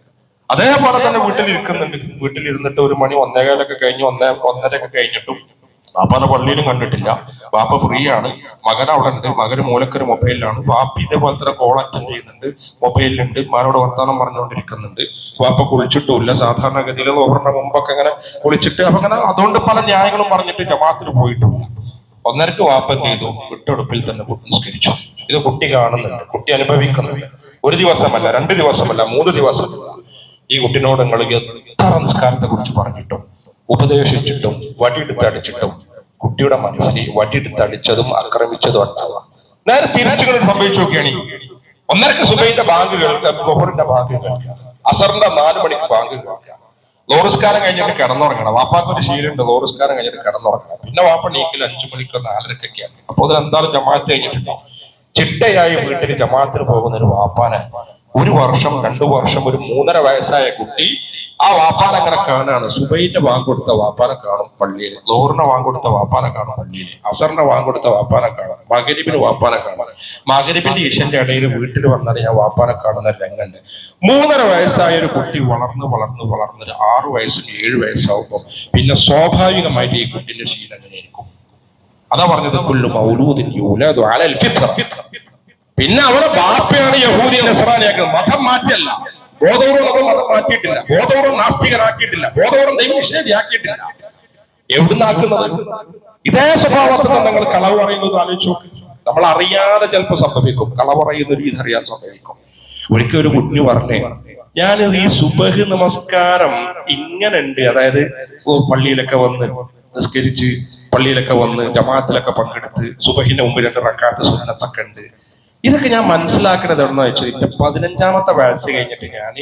[SPEAKER 1] വീട്ടിലിരുന്നിട്ട് 1 മണി 1:15 കഴിഞ്ഞ് 1:30 കഴിഞ്ഞിട്ടും ബാപ്പാനെ പള്ളിയിലും കണ്ടിട്ടില്ല. ബാപ്പ ഫ്രീ ആണ്. മകൻ അവിടെ ഉണ്ട്. മകന് മൂലക്കൊരു മൊബൈലിലാണ്. ബാപ്പി ഇതേപോലെ തന്നെ കോൾ അറ്റൻഡ് ചെയ്യുന്നുണ്ട്, മൊബൈലിലുണ്ട്, മാനോട് വർത്താനം പറഞ്ഞുകൊണ്ടിരിക്കുന്നുണ്ട്. ബാപ്പ കുളിച്ചിട്ടുമില്ല. സാധാരണഗതിയിൽ ഓവറിന്റെ മുമ്പൊക്കെ അങ്ങനെ കുളിച്ചിട്ട് അപ്പൊ അങ്ങനെ അതുകൊണ്ട് പല ന്യായങ്ങളും പറഞ്ഞിട്ട് ജമാഅത്തിന് പോയിട്ടുണ്ട്. 1:30 വാപ്പ എന്ത് ചെയ്തു? വിട്ടെടുപ്പിൽ തന്നെ നിസ്കരിച്ചു. ഇത് കുട്ടി കാണുന്നുണ്ട്, കുട്ടി അനുഭവിക്കുന്നുണ്ട്. 1 ദിവസമല്ല, 2 ദിവസമല്ല, 3 ദിവസമല്ല. ഈ കുട്ടിനോട് നിങ്ങൾ എത്ര നിസ്കാരത്തെ കുറിച്ച് പറഞ്ഞിട്ടും ഉപദേശിച്ചിട്ടും വടിയെടുത്ത് അടിച്ചിട്ടും കുട്ടിയുടെ മനസ്സിൽ വടിയെടുത്ത് അടിച്ചതും ആക്രമിച്ചതും ഉണ്ടാവാം. നേരെ തിരിച്ചുകൾ സംഭവിച്ചു നോക്കുകയാണെങ്കിൽ 1:30 സുബൈന്റെ ബാങ്ക് കേൾക്കുക, ബഹറിന്റെ ബാങ്ക് കേൾക്കുക, അസറിന്റെ 4 മണിക്ക് ബാങ്ക് കേൾക്കുക. ലോറിസ്കാരം കഴിഞ്ഞിട്ട് കിടന്നുറങ്ങണം. വാപ്പാക്ക് ഒരു ശീലമുണ്ട്, ലോറിസ്കാരം കഴിഞ്ഞിട്ട് കിടന്നുറങ്ങണം. പിന്നെ വാപ്പ നീക്കിൽ 5 മണിക്കോ 4:30-ക്കൊക്കെയാണ്. അപ്പൊ അതിൽ എന്തായാലും ജമാഅത്ത് കഴിഞ്ഞിട്ടുണ്ടാവും. ചിട്ടയായി വീട്ടിൽ ജമാഅത്തിന് പോകുന്ന ഒരു വാപ്പാനെ 1 വർഷം 2 വർഷം ഒരു 3.5 വയസ്സായ കുട്ടി ആ വാപ്പാനെ അങ്ങനെ കാണാണ്. സുബൈന്റെ വാങ്ക് കൊടുത്ത വാപ്പാനെ കാണും പള്ളിയിൽ, ലോറിന്റെ വാങ്ക് കൊടുത്ത വാപ്പാനെ കാണും പള്ളിയിൽ, അസറിന്റെ വാങ്ക് കൊടുത്ത വാപ്പാനെ കാണും, മഗ്‌രിബിന് വാപ്പാനെ കാണും. മഗ്‌രിബിന്റെ ഇശന്റെ ഇടയിൽ വീട്ടിൽ വന്നാൽ ഞാൻ വാപ്പാനെ കാണുന്ന രംഗണ്ട്. 3.5 വയസ്സായ ഒരു കുട്ടി വളർന്ന് 6 വയസ്സും 7 വയസ്സാവുമ്പോൾ പിന്നെ സ്വാഭാവികമായിട്ട് ഈ കുട്ടിന്റെ ശീലം എങ്ങനെയായിരിക്കും? അതാ പറഞ്ഞത് കുല്ലു മൗലൂദിൻ യൂലദു അലൽ ഫിത്ര. പിന്നെ അവിടെ ബാപ്പയാണ് യഹൂദി നസ്രാനിയാക്കുന്നത്. മതം മാറ്റിയല്ല. ബോധപൂർവ്വം നമ്മൾ മതം മാറ്റിയിട്ടില്ല, ബോധപൂർവ്വം നാസ്തികനാക്കിയിട്ടില്ല, ബോധപൂർവ്വം ദൈവനിഷേധിയാക്കിയിട്ടില്ല. എവിടുന്നാക്കുന്നത്? ഇതേ സ്വഭാവത്തിൽ നിങ്ങൾ കളവ് പറയുന്നത് ആലോചിച്ചു. നമ്മൾ അറിയാതെ ചിലപ്പോൾ സംഭവിക്കും. കളവ് പറയുന്ന ഒരു ഇതറിയാൻ സംഭവിക്കും. ഒരിക്കൽ ഒരു കുഞ്ഞു പറഞ്ഞേ, ഞാൻ ഈ സുബഹ് നമസ്കാരം ഇങ്ങനെ ഉണ്ട്, അതായത് പള്ളിയിലൊക്കെ വന്ന് നിസ്കരിച്ച്, പള്ളിയിലൊക്കെ വന്ന് ജമാഅത്തിലൊക്കെ പങ്കെടുത്ത് സുബഹിന്റെ മുമ്പ് 2 റക്അത്ത് സുന്നത്തൊക്കെ ഉണ്ട്. ഇതൊക്കെ ഞാൻ മനസ്സിലാക്കുന്നത് എവിടെന്ന് വെച്ചാൽ എന്റെ 15ാമത്തെ വയസ്സ് കഴിഞ്ഞിട്ട് ഞാൻ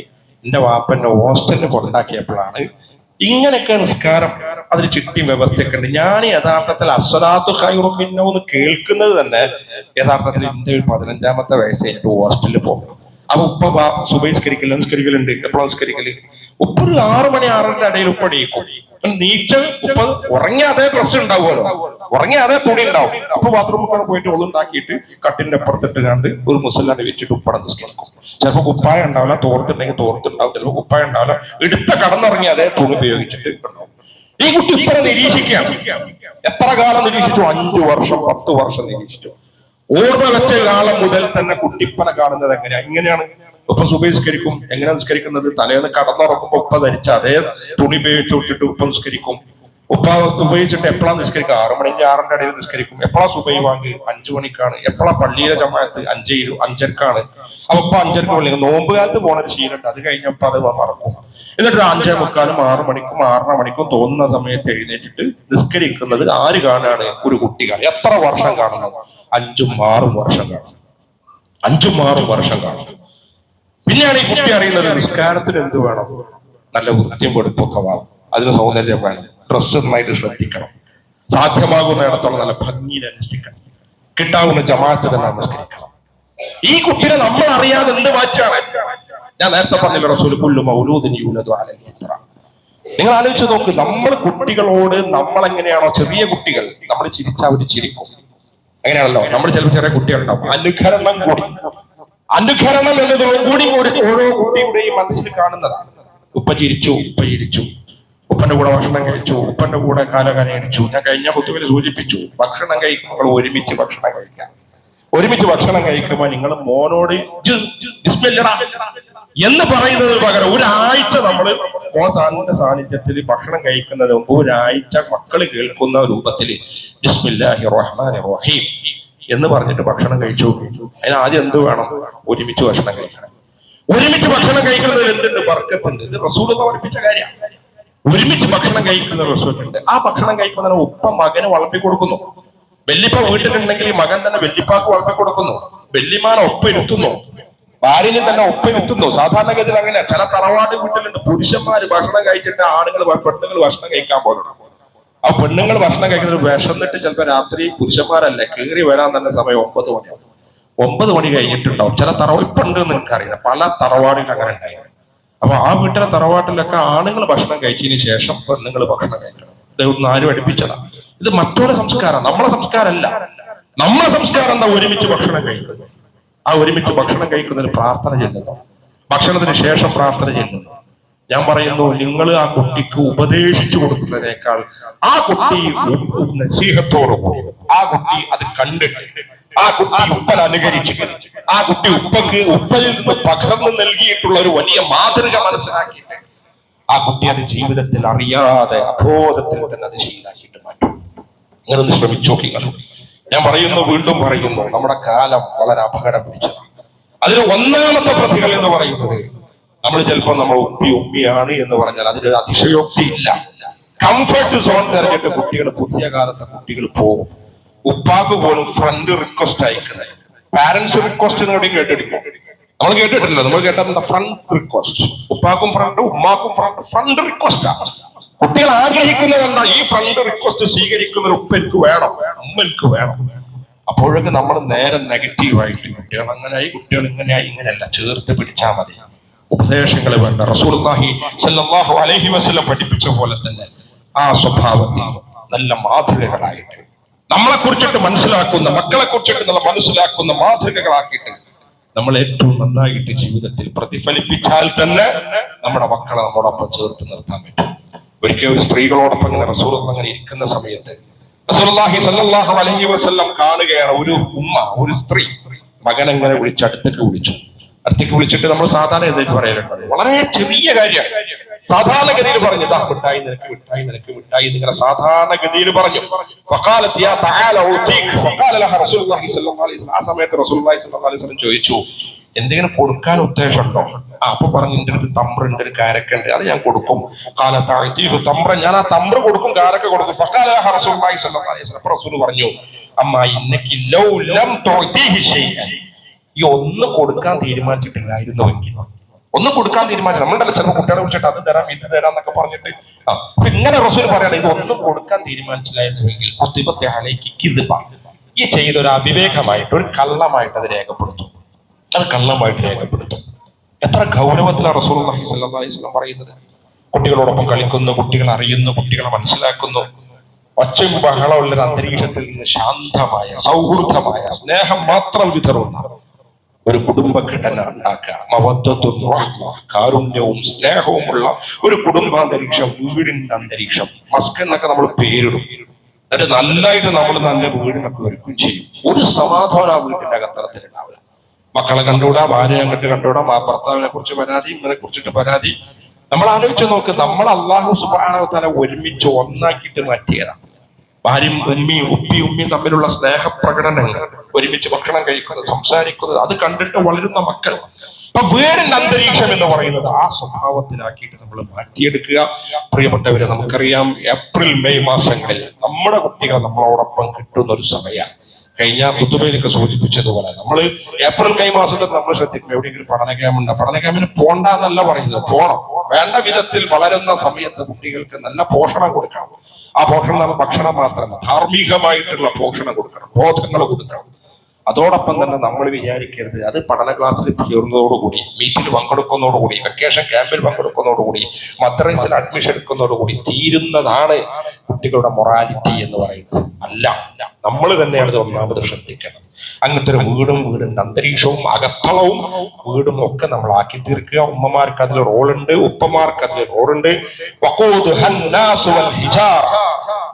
[SPEAKER 1] എന്റെ വാപ്പന്റെ ഹോസ്റ്റലിൽ കൊണ്ടാക്കിയപ്പോഴാണ് ഇങ്ങനെയൊക്കെ നിസ്കാരം അതിൽ ചിട്ടിയും വ്യവസ്ഥയൊക്കെ ഉണ്ട്. ഞാൻ യഥാർത്ഥത്തിൽ അസ്വലാത്തു ഖൈറും മിന്നോ എന്ന് കേൾക്കുന്നത് തന്നെ യഥാർത്ഥത്തിൽ എന്റെ ഒരു 15ാമത്തെ വയസ്സ് കഴിഞ്ഞിട്ട് ഹോസ്റ്റലിൽ പോകും. അപ്പൊ ഉപ്പ നിസ്കരിക്കലുണ്ട്. എപ്പോഴാണ് നിസ്കരിക്കല്? ഉപ്പ ഒരു 6 മണി 6:30 ഇടയിൽ ഉപ്പ നീക്കും. നീച്ച ഉപ്പ ഉറങ്ങിയ അതേ ഡ്രസ് ഉണ്ടാവുമല്ലോ, ഉറങ്ങിയ അതേ തുണി ഉണ്ടാവും. അപ്പൊ ബാത്റൂമിൽ പോയിട്ട് ഒളുണ്ടാക്കിയിട്ട് കട്ടിന്റെ അപ്പുറത്തിട്ട് കണ്ട് ഒരു മുസല്ലാണ്ട് വെച്ചിട്ട് ഉപ്പടം നിസ്കരിക്കും. ചിലപ്പോ കുപ്പായ ഉണ്ടാവില്ല, തോർത്തുണ്ടെങ്കിൽ തോർത്തുണ്ടാവും. ചിലപ്പോൾ കുപ്പായ ഉണ്ടാവില്ല, എടുത്ത കടന്നിറങ്ങി അതേ തുണി ഉപയോഗിച്ചിട്ട് ഉണ്ടാവും. ഈ കുട്ടി ഇപ്പറ നിരീക്ഷിക്കുകയാണ്. എത്ര കാലം നിരീക്ഷിച്ചു? 5 വർഷം 10 വർഷം നിരീക്ഷിച്ചു. ഓർമ്മ വെച്ച കാലം മുതൽ തന്നെ കുട്ടിപ്പന കാണുന്നത് ഇങ്ങനെയാണ്. ഉപ്പ സുബഹി നിസ്കരിക്കും. എങ്ങനെ നിസ്കരിക്കുന്നത്? തലേന്ന് കടന്നുറക്കുമ്പോ ഉപ്പ ധരിച്ച അതേ തുണി ഉപയോഗിച്ച് വിട്ടിട്ട് ഉപ്പ നിസ്കരിക്കും. ഉപ്പ ഉപയോഗിച്ചിട്ട് എപ്പോഴാണ് നിസ്കരിക്കുക? 6 മണി 6:30 ഇടയിൽ നിസ്കരിക്കും. എപ്പോഴാ സുബഹി വാങ്ക്? 5 മണിക്കാണ്. എപ്പോഴാ പള്ളിയിലെ ജമാഅത്ത്? 5:05-ക്കാണ്. അപ്പൊ ഉപ്പ 5:00-ക്ക് പള്ളി. നോമ്പ് കാലത്ത് പോണ ഒരു ശീലമുണ്ട്, അത് കഴിഞ്ഞപ്പോ അത് മറക്കും. എന്നിട്ട് 5:45-നും 6 മണിക്കും 6:30 മണിക്കും തോന്നുന്ന സമയത്ത് എഴുന്നേറ്റിട്ട് നിസ്കരിക്കുന്നത് ആര് കാണാണ്? ഒരു കുട്ടി കാണും. എത്ര വർഷം കാണണം? 5-ഉം 6-ഉം വർഷം കാണും. 5-ഉം 6-ഉം വർഷം കാണും. പിന്നെയാണ് ഈ കുട്ടി അറിയുന്നത് നിസ്കാരത്തിന് എന്ത് വേണം? നല്ല വൃത്തിയും വെടുപ്പൊക്കെ വേണം, അതിന് സൗന്ദര്യം വേണം, ഡ്രസ്സ് നന്നായിട്ട് ശ്രദ്ധിക്കണം, സാധ്യമാകുന്നിടത്തോളം നല്ല ഭംഗിയിൽ അനുഷ്ഠിക്കണം, കിട്ടാവുന്ന ജമാഅത്ത് തന്നെ നമസ്കരിക്കണം. ഈ കുട്ടിയെ നമ്മൾ അറിയാതെ എന്ത് മാറ്റാണ്? ഞാൻ നേരത്തെ പറഞ്ഞല്ലോ റസൂൽ കുല്ലു മൗലൂദിൻ യൂലദു അലൽ ഫിത്ര. നിങ്ങൾ ആലോചിച്ച് നോക്ക്, നമ്മൾ കുട്ടികളോട് നമ്മളെങ്ങനെയാണോ, ചെറിയ കുട്ടികൾ നമ്മൾ ചിരിച്ചാൽ അവർ ചിരിക്കും, അങ്ങനെയാണല്ലോ. നമ്മൾ ചിലപ്പോൾ ചെറിയ കുട്ടികളുണ്ടാവും, അനുകരണം കൂടി, അനുകരണം എന്നതോടുകൂടി ഓരോ കുട്ടിയുടെയും മനസ്സിൽ കാണുന്നതാണ്. ഉപ്പ ചിരിച്ചു, ഉപ്പ ചിരിച്ചു, ഉപ്പന്റെ കൂടെ ഭക്ഷണം കഴിച്ചു, ഉപ്പന്റെ കൂടെ കാലകാലം കഴിച്ചു. ഞാൻ കഴിഞ്ഞ കുത്തുവിൽ സൂചിപ്പിച്ചു, ഭക്ഷണം കഴിക്കുമ്പോൾ ഒരുമിച്ച് ഭക്ഷണം കഴിക്കാം. ഒരുമിച്ച് ഭക്ഷണം കഴിക്കുമ്പോൾ നിങ്ങൾ മോനോട് എന്ന് പറയുന്നതിന് പകരം ഒരാഴ്ച നമ്മൾ മോസാന്റെ സാന്നിധ്യത്തിൽ ഭക്ഷണം കഴിക്കുന്നതിന് മുമ്പ് ഒരാഴ്ച മക്കൾ കേൾക്കുന്ന രൂപത്തിൽ ബിസ്മില്ലാഹിർ റഹ്മാനിർ റഹീം എന്ന് പറഞ്ഞിട്ട് ഭക്ഷണം കഴിച്ചു. അതിന് ആദ്യം എന്ത് വേണം? ഒരുമിച്ച് ഭക്ഷണം കഴിക്കണം. ഒരുമിച്ച് ഭക്ഷണം കഴിക്കുന്നതിൽ എന്തുണ്ട്? ബർക്കത്തുണ്ട്. ഇത് റസൂൽ പഠിപ്പിച്ച കാര്യമാണ്. ഒരുമിച്ച് ഭക്ഷണം കഴിക്കുന്ന റസൂലുണ്ട്. ആ ഭക്ഷണം കഴിക്കുന്നതിന് ഉപ്പ മകന് വളർത്തി കൊടുക്കുന്നു. വെല്ലിപ്പ വീട്ടിലുണ്ടെങ്കിൽ മകൻ തന്നെ വെല്ലിപ്പാക്ക് വളർത്തി കൊടുക്കുന്നു. വെല്ലിമാനെ ഒപ്പിരുത്തുന്നു, ഭാര്യനെ തന്നെ ഒപ്പിരുത്തുന്നു. സാധാരണഗതിയിൽ അങ്ങനെ ചില തറവാട് വീട്ടിലുണ്ട്, പുരുഷന്മാര് ഭക്ഷണം കഴിച്ചിട്ട് പെണ്ണുങ്ങൾ ഭക്ഷണം കഴിക്കാൻ പോകണം. ആ പെണ്ണുങ്ങൾ ഭക്ഷണം കഴിക്കുന്നത് വിശന്നിട്ട് ചിലപ്പോൾ രാത്രി പുരുഷന്മാരല്ല കയറി വരാൻ തന്നെ സമയം 9 മണിയാവും. 9 മണി കഴിഞ്ഞിട്ടുണ്ടാവും. ചില തറവാട് ഇപ്പൊ ഉണ്ട് എന്ന് എനിക്കറിയില്ല, പല തറവാടിൽ അങ്ങനെ ഉണ്ടായിരുന്നു. അപ്പൊ ആ വീട്ടിലെ തറവാട്ടിലൊക്കെ ആണുങ്ങൾ ഭക്ഷണം കഴിച്ചതിന് ശേഷം പെണ്ണുങ്ങൾ ഭക്ഷണം കഴിക്കണം. ഇതൊന്നും ആരും പഠിപ്പിച്ചതാണ്. ഇത് മറ്റൊരു സംസ്കാരം, നമ്മളെ സംസ്കാരമല്ല. നമ്മളെ സംസ്കാരം എന്താ? ഒരുമിച്ച് ഭക്ഷണം കഴിക്കുന്നത്. ആ ഒരുമിച്ച് ഭക്ഷണം കഴിക്കുന്നതിന് പ്രാർത്ഥന ചെല്ലുന്നു, ഭക്ഷണത്തിന് ശേഷം പ്രാർത്ഥന ചെല്ലുന്നു. ഞാൻ പറയുന്നു, നിങ്ങൾ ആ കുട്ടിക്ക് ഉപദേശിച്ചു കൊടുക്കുന്നതിനേക്കാൾ ആ കുട്ടി നസീഹത്തോടുകൂടി, ആ കുട്ടി അത് കണ്ടിട്ട്, ആ കുട്ടി ഉപ്പൽ അനുകരിച്ചിട്ട്, ആ കുട്ടി ഉപ്പലിൽ നിന്ന് പകർന്നു നൽകിയിട്ടുള്ള ഒരു വലിയ മാതൃക മനസ്സിലാക്കിയിട്ട് ആ കുട്ടി അത് ജീവിതത്തിൽ അറിയാതെ അബോധത്തിൽ തന്നെ അത് ശീലാക്കിയിട്ട് മാറ്റും. നിങ്ങളൊന്ന് ശ്രമിച്ചു നോക്കിങ്ങൾ. ഞാൻ പറയുന്നു, വീണ്ടും പറയുന്നു, നമ്മുടെ കാലം വളരെ അപകടം പിടിച്ചതാണ്. അതിന് ഒന്നാമത്തെ പ്രതികൾ എന്ന് പറയുന്നത്, നമ്മൾ ചിലപ്പോൾ നമ്മൾ ഉമ്മിയാണ് എന്ന് പറഞ്ഞാൽ അതിന് അതിശയോക്തി ഇല്ല. കംഫർട്ട് സോൺ തിരഞ്ഞിട്ട് കുട്ടികൾ, പുതിയ കാലത്തെ കുട്ടികൾ പോകും. ഉപ്പാക്ക് പോലും ഫ്രണ്ട് റിക്വസ്റ്റ് അയക്കുന്നത്, പാരന്റ്സ് റിക്വസ്റ്റ് എവിടെയും കേട്ടിട്ടില്ല. നമ്മൾ കേട്ടിട്ടില്ല. നമ്മൾ കേട്ടത് ഫ്രണ്ട് റിക്വസ്റ്റ്. ഉപ്പാക്കും ഫ്രണ്ട്, ഉമ്മാക്കും ഫ്രണ്ട്, ഫ്രണ്ട് റിക്വസ്റ്റാ. കുട്ടികൾ ആഗ്രഹിക്കുന്നത് എന്താ? ഈ ഫ്രണ്ട് റിക്വസ്റ്റ് സ്വീകരിക്കുന്ന ഒരു ഉപ്പഎനിക്ക് വേണം, ഉമ്മക്ക് വേണം. അപ്പോഴൊക്കെ നമ്മൾ നേരെ നെഗറ്റീവായിട്ട് കുട്ടികൾ അങ്ങനെയായി, കുട്ടികൾ ഇങ്ങനെയായി, ഇങ്ങനെയല്ല, ചേർത്ത് പിടിച്ചാൽ മതി. ഉപദേശങ്ങൾ വേണ്ട. റസൂലുള്ളാഹി സ്വല്ലല്ലാഹു അലൈഹി വസല്ലം പഠിപ്പിച്ച പോലെ തന്നെ ആ സ്വഭാവത്തിൽ നല്ല മാതൃകകളായിട്ട് നമ്മളെ കുറിച്ചിട്ട് മനസ്സിലാക്കുന്ന, മക്കളെ കുറിച്ചിട്ട് നമ്മൾ മനസ്സിലാക്കുന്ന മാതൃകകളാക്കിയിട്ട് നമ്മൾ ഏറ്റവും നന്നായിട്ട് ജീവിതത്തിൽ പ്രതിഫലിപ്പിച്ചാൽ തന്നെ നമ്മുടെ മക്കളെ നമ്മോടൊപ്പം ചേർത്ത് നിർത്താൻ പറ്റും. ഒരിക്കൽ ഒരു സ്ത്രീകളോടൊപ്പം ഇങ്ങനെ റസൂലുള്ളാഹി അങ്ങനെ ഇരിക്കുന്ന സമയത്ത് റസൂലുള്ളാഹി സ്വല്ലല്ലാഹു അലൈഹി വസല്ലം കാണുകയാണ്, ഒരു ഉമ്മ, ഒരു സ്ത്രീ മകനെങ്ങനെ അടുത്തേക്ക് വിളിച്ചിട്ട് നമ്മൾ സാധാരണ എന്തെങ്കിലും പറയാറുണ്ട്, വളരെ ചെറിയ കാര്യമാണ്. സാധാരണഗതിയിൽ പറഞ്ഞു, മിഠായി നിനക്ക്, മിഠായി നിനക്ക്, മിഠായി നിങ്ങനെ സാധാരണഗതിയിൽ പറഞ്ഞു. ആ സമയത്ത് റസൂലുള്ളാഹി സ്വല്ലല്ലാഹു അലൈഹി വസല്ലം ചോദിച്ചു, എന്തെങ്കിലും കൊടുക്കാൻ ഉദ്ദേശമുണ്ടോ? അപ്പൊ പറഞ്ഞു, എന്റെ അടുത്ത് തമ്പ്രുണ്ട്, ഒരു കാരക്കുണ്ട്, അത് ഞാൻ കൊടുക്കും. തമ്പ്ര, ഞാൻ ആ തമ്പ്ര കൊടുക്കും, കാരക്ക കൊടുക്കും. റസൂലുള്ളാഹി സ്വല്ലല്ലാഹു അലൈഹി വസല്ലം റസൂൽ പറഞ്ഞു, അമ്മാ ഇന്നകി ലൗ ലം തുഅതീഹി ശൈഅൻ, ഈ ഒന്ന് കൊടുക്കാൻ തീരുമാനിച്ചിട്ടില്ലായിരുന്നുവെങ്കിൽ, ഒന്ന് കൊടുക്കാൻ തീരുമാനിച്ചു. നമ്മളുടെ ചിലപ്പോൾ കുട്ടികളെ വിളിച്ചിട്ട് അത് തരാം, ഇത് തരാം എന്നൊക്കെ പറഞ്ഞിട്ട് അപ്പൊ ഇങ്ങനെ റസൂൽ പറയാണ്, ഇത് ഒന്നും കൊടുക്കാൻ തീരുമാനിച്ചില്ലായിരുന്നുവെങ്കിൽ ഈ ചെയ്തൊരു അവിവേകമായിട്ട്, ഒരു കള്ളമായിട്ട് അത് രേഖപ്പെടുത്തും. അത് കള്ളമായിട്ട് രേഖപ്പെടുത്തും. എത്ര ഗൗരവത്തിലാണ് റസൂലുള്ളാഹി സ്വല്ലല്ലാഹു അലൈഹി വസല്ലം പറയുന്നത്. കുട്ടികളോടൊപ്പം കളിക്കുന്നു, കുട്ടികൾ അറിയുന്നു, കുട്ടികളെ മനസ്സിലാക്കുന്നു. ഒച്ചയും ബഹളമുള്ള അന്തരീക്ഷത്തിൽ നിന്ന് ശാന്തമായ, സൗഹൃദമായ, സ്നേഹം മാത്രം വിതറുന്ന ഒരു കുടുംബഘടന ഉണ്ടാക്കുക. മവദ്ദത്തും കാരുണ്യവും സ്നേഹവുമുള്ള ഒരു കുടുംബാന്തരീക്ഷം, വീടിന്റെ അന്തരീക്ഷം. മസ്ക് എന്നൊക്കെ നമ്മൾ പേരിടും. എന്നിട്ട് നല്ലതായിട്ട് നമ്മൾ നല്ല വീടിനൊക്കെ ഒരുക്കും ചെയ്യും. ഒരു സമാധാനം ആ വീട്ടിന്റെ അകത്തളത്തിലുണ്ടാവില്ല. മക്കളെ കണ്ടുകൂടാ, ഭാര്യയെ അങ്ങോട്ട് കണ്ടുകൂടാ, ഭർത്താവിനെ കുറിച്ച് പരാതി, ഇവരെ കുറിച്ചിട്ട് പരാതി. നമ്മൾ ആലോചിച്ച് നോക്ക്, നമ്മൾ അല്ലാഹു സുബ്ഹാനഹു വ തആല ഒരുമിച്ച് ഒന്നാക്കിയിട്ട് മാറ്റിയതാണ്. ഭാര്യയും ഉപ്പിയും തമ്മിലുള്ള സ്നേഹപ്രകടനങ്ങൾ, ഒരുമിച്ച് ഭക്ഷണം കഴിക്കുന്നത്, സംസാരിക്കുന്നത്, അത് കണ്ടിട്ട് വളരുന്ന മക്കൾ. അപ്പൊ വീടിന്റെ അന്തരീക്ഷം എന്ന് പറയുന്നത് ആ സ്വഭാവത്തിലാക്കിയിട്ട് നമ്മൾ മാറ്റിയെടുക്കുക. പ്രിയപ്പെട്ടവരെ, നമുക്കറിയാം, ഏപ്രിൽ മെയ് മാസങ്ങളിൽ നമ്മുടെ കുട്ടികൾ നമ്മളോടൊപ്പം കിട്ടുന്ന ഒരു സമയമാണ്. കഴിഞ്ഞ ഖുതുബയിലൊക്കെ സൂചിപ്പിച്ചതുപോലെ നമ്മൾ ഏപ്രിൽ മെയ് മാസത്തിൽ നമ്മൾ ശ്രദ്ധിക്കും, എവിടെയെങ്കിലും പഠന ക്യാമ്പുണ്ട്, പഠന ക്യാമ്പിന് പോണ്ട എന്നല്ല പറയുന്നത്, പോണം. വേണ്ട വിധത്തിൽ വളരുന്ന സമയത്ത് കുട്ടികൾക്ക് നല്ല പോഷണം കൊടുക്കണം. ആ പോഷണം ഭക്ഷണം മാത്രമല്ല, ധാർമ്മികമായിട്ടുള്ള പോഷണം കൊടുക്കണം, ബോധങ്ങൾ കൊടുക്കണം. അതോടൊപ്പം തന്നെ നമ്മൾ വിചാരിക്കരുത് അത് പഠന ക്ലാസ്സിൽ ചേർന്നതോടുകൂടി, മീറ്റിൽ പങ്കെടുക്കുന്നതോടുകൂടി, വെക്കേഷൻ ക്യാമ്പിൽ പങ്കെടുക്കുന്നതോടുകൂടി, മദ്രസയിൽ അഡ്മിഷൻ എടുക്കുന്നതോടുകൂടി തീരുന്നതാണ് കുട്ടികളുടെ മൊറാലിറ്റി എന്ന് പറയുന്നത്. അല്ല, നമ്മൾ തന്നെയാണ് ഇത് ഒന്നാമത് ശ്രദ്ധിക്കണം. അങ്ങനത്തെ ഒരു വീടിന്റെ അന്തരീക്ഷവും അകത്തളവും വീടും ഒക്കെ നമ്മൾ ആക്കി തീർക്കുക. ഉമ്മമാർക്ക് അതിൽ റോളുണ്ട്, ഉപ്പമാർക്ക് അതിൽ റോളുണ്ട്.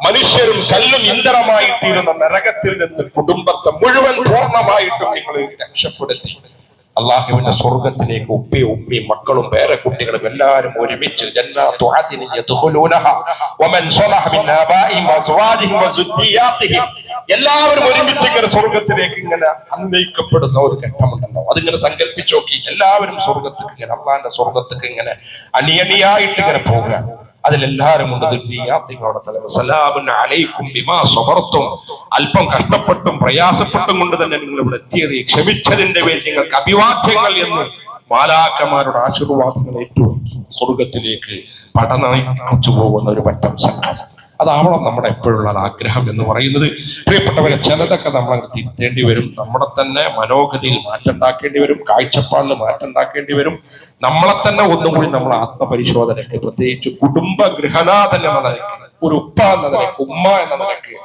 [SPEAKER 1] മനുഷ്യരും കല്ലും ഇന്ധനമായി തീരുന്ന നരകത്തിൽ നിന്ന് കുടുംബത്തെ മുഴുവൻ പൂർണ്ണമായിട്ടും നിങ്ങൾ രക്ഷപ്പെടുത്തി അള്ളാഹുവിന്റെ സ്വർഗത്തിലേക്ക് ഉപ്പയും ഉമ്മയും മക്കളും പേരക്കുട്ടികളും എല്ലാവരും ഒരുമിച്ച് ജന്നാത്തു അദ്നിൻ യദ്ഖുലൂനഹ വമൻ സ്വലഹ മിൻ ആബാഇഹിം വഅസ്വാജിഹിം വസുദ്ദിയാതിഹിം, എല്ലാവരും ഒരുമിച്ച് ഇങ്ങനെ സ്വർഗത്തിലേക്ക് ഇങ്ങനെ അന്വയിക്കപ്പെടുന്ന ഒരു ഘട്ടമുണ്ടല്ലോ. അതിങ്ങനെ സങ്കല്പിച്ചു നോക്കി. എല്ലാവരും സ്വർഗത്തേക്ക് ഇങ്ങനെ, അള്ളാന്റെ സ്വർഗത്തേക്ക് ഇങ്ങനെ അണിയണിയായിട്ട് ഇങ്ങനെ പോകുക. അതിലെല്ലാവരും ഉണ്ട് ദുർനിയാത്തികളുടെ തലവ സലാമുൻ അലൈക്കും ബിമാ സബർതും, അല്പം കഷ്ടപ്പെട്ടും പ്രയാസപ്പെട്ടും കൊണ്ട് തന്നെ നിങ്ങൾ ഇവിടെ എത്തിയത്, ക്ഷമിച്ചതിന്റെ പേരിൽ നിങ്ങൾക്ക് അഭിവാദ്യങ്ങൾ എന്ന് മാലാക്കന്മാരുടെ ആശീർവാദങ്ങൾ ഏറ്റവും സ്വർഗത്തിലേക്ക് പഠനയിച്ചു പോകുന്ന ഒരു പറ്റം സംഘം. അതാവണം നമ്മുടെ എപ്പോഴുള്ള ആഗ്രഹം എന്ന് പറയുന്നത്. പ്രിയപ്പെട്ടവരെ, ചിലതൊക്കെ നമ്മൾ തിരുത്തേണ്ടി വരും. നമ്മുടെ തന്നെ മനോഗതിയിൽ മാറ്റം ഉണ്ടാക്കേണ്ടി വരും, കാഴ്ചപ്പാടിൽ മാറ്റം ഉണ്ടാക്കേണ്ടി വരും. നമ്മളെ തന്നെ ഒന്നുകൂടി നമ്മൾ ആത്മപരിശോധനയ്ക്ക്, പ്രത്യേകിച്ച് കുടുംബ ഗൃഹനാഥൻ എന്ന നിലയ്ക്ക്, ഒരു ഉപ്പ എന്ന നിലയ്ക്ക്, ഉമ്മ എന്ന നിലയ്ക്ക്,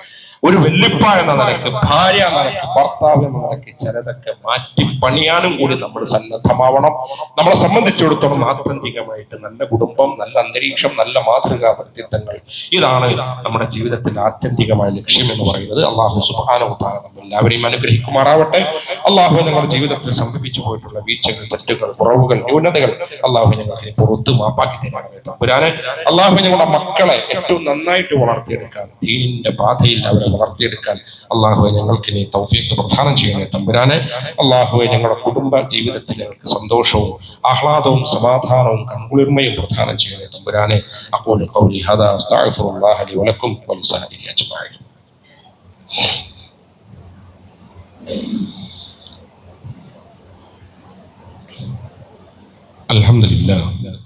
[SPEAKER 1] ഒരു വെല്ലുപ്പ എന്ന നിലയ്ക്ക്, ഭാര്യ എന്ന നിലയ്ക്ക്, ഭർത്താവ് എന്ന നിലയ്ക്ക് ചിലതൊക്കെ മാറ്റി പണിയാനും കൂടി നമ്മൾ സന്നദ്ധമാവണം. നമ്മളെ സംബന്ധിച്ചിടത്തോളം ആത്യന്തികമായിട്ട് നല്ല കുടുംബം, നല്ല അന്തരീക്ഷം, നല്ല മാതൃകാ വ്യക്തിത്വങ്ങൾ, ഇതാണ് നമ്മുടെ ജീവിതത്തിന്റെ ആത്യന്തികമായ ലക്ഷ്യം എന്ന് പറയുന്നത്. അള്ളാഹു സുബ്ഹാനഹു വ തആല നമ്മൾ എല്ലാവരെയും അനുഗ്രഹിക്കുമാറാവട്ടെ. അള്ളാഹു നമ്മുടെ ജീവിതത്തിൽ സംഭവിച്ചു പോയിട്ടുള്ള വീഴ്ചകൾ, തെറ്റുകൾ, കുറവുകൾ, ന്യൂനതകൾ അള്ളാഹു ഞങ്ങൾക്ക് പുറത്ത് മാപ്പാക്കി തരാനാണ് തമ്പുരാനെ. അള്ളാഹു ഞങ്ങളുടെ മക്കളെ ഏറ്റവും നന്നായിട്ട് വളർത്തിയെടുക്കാൻ, ദീനിന്റെ പാതയിൽ അവരെ വളർത്തിയെടുക്കാൻ അള്ളാഹുവെ ഞങ്ങൾക്ക് നീ തൗഫീഖ് പ്രദാനം ചെയ്യണേ തമ്പുരാനെ. അള്ളാഹുവെ ഞങ്ങളുടെ കുടുംബ ജീവിതത്തിൽ ഞങ്ങൾക്ക് സന്തോഷവും ആഹ്ലാദവും സമാധാനവും കൺകുളിർമയും പ്രദാനം ചെയ്യണേ തമ്പുരാനെ. അഖൂലു ഖൗലി ഹദാ അസ്തഗ്ഫിറുല്ലാഹ ലി വലക്കും വലിസാഇരി അജ്മഈൻ.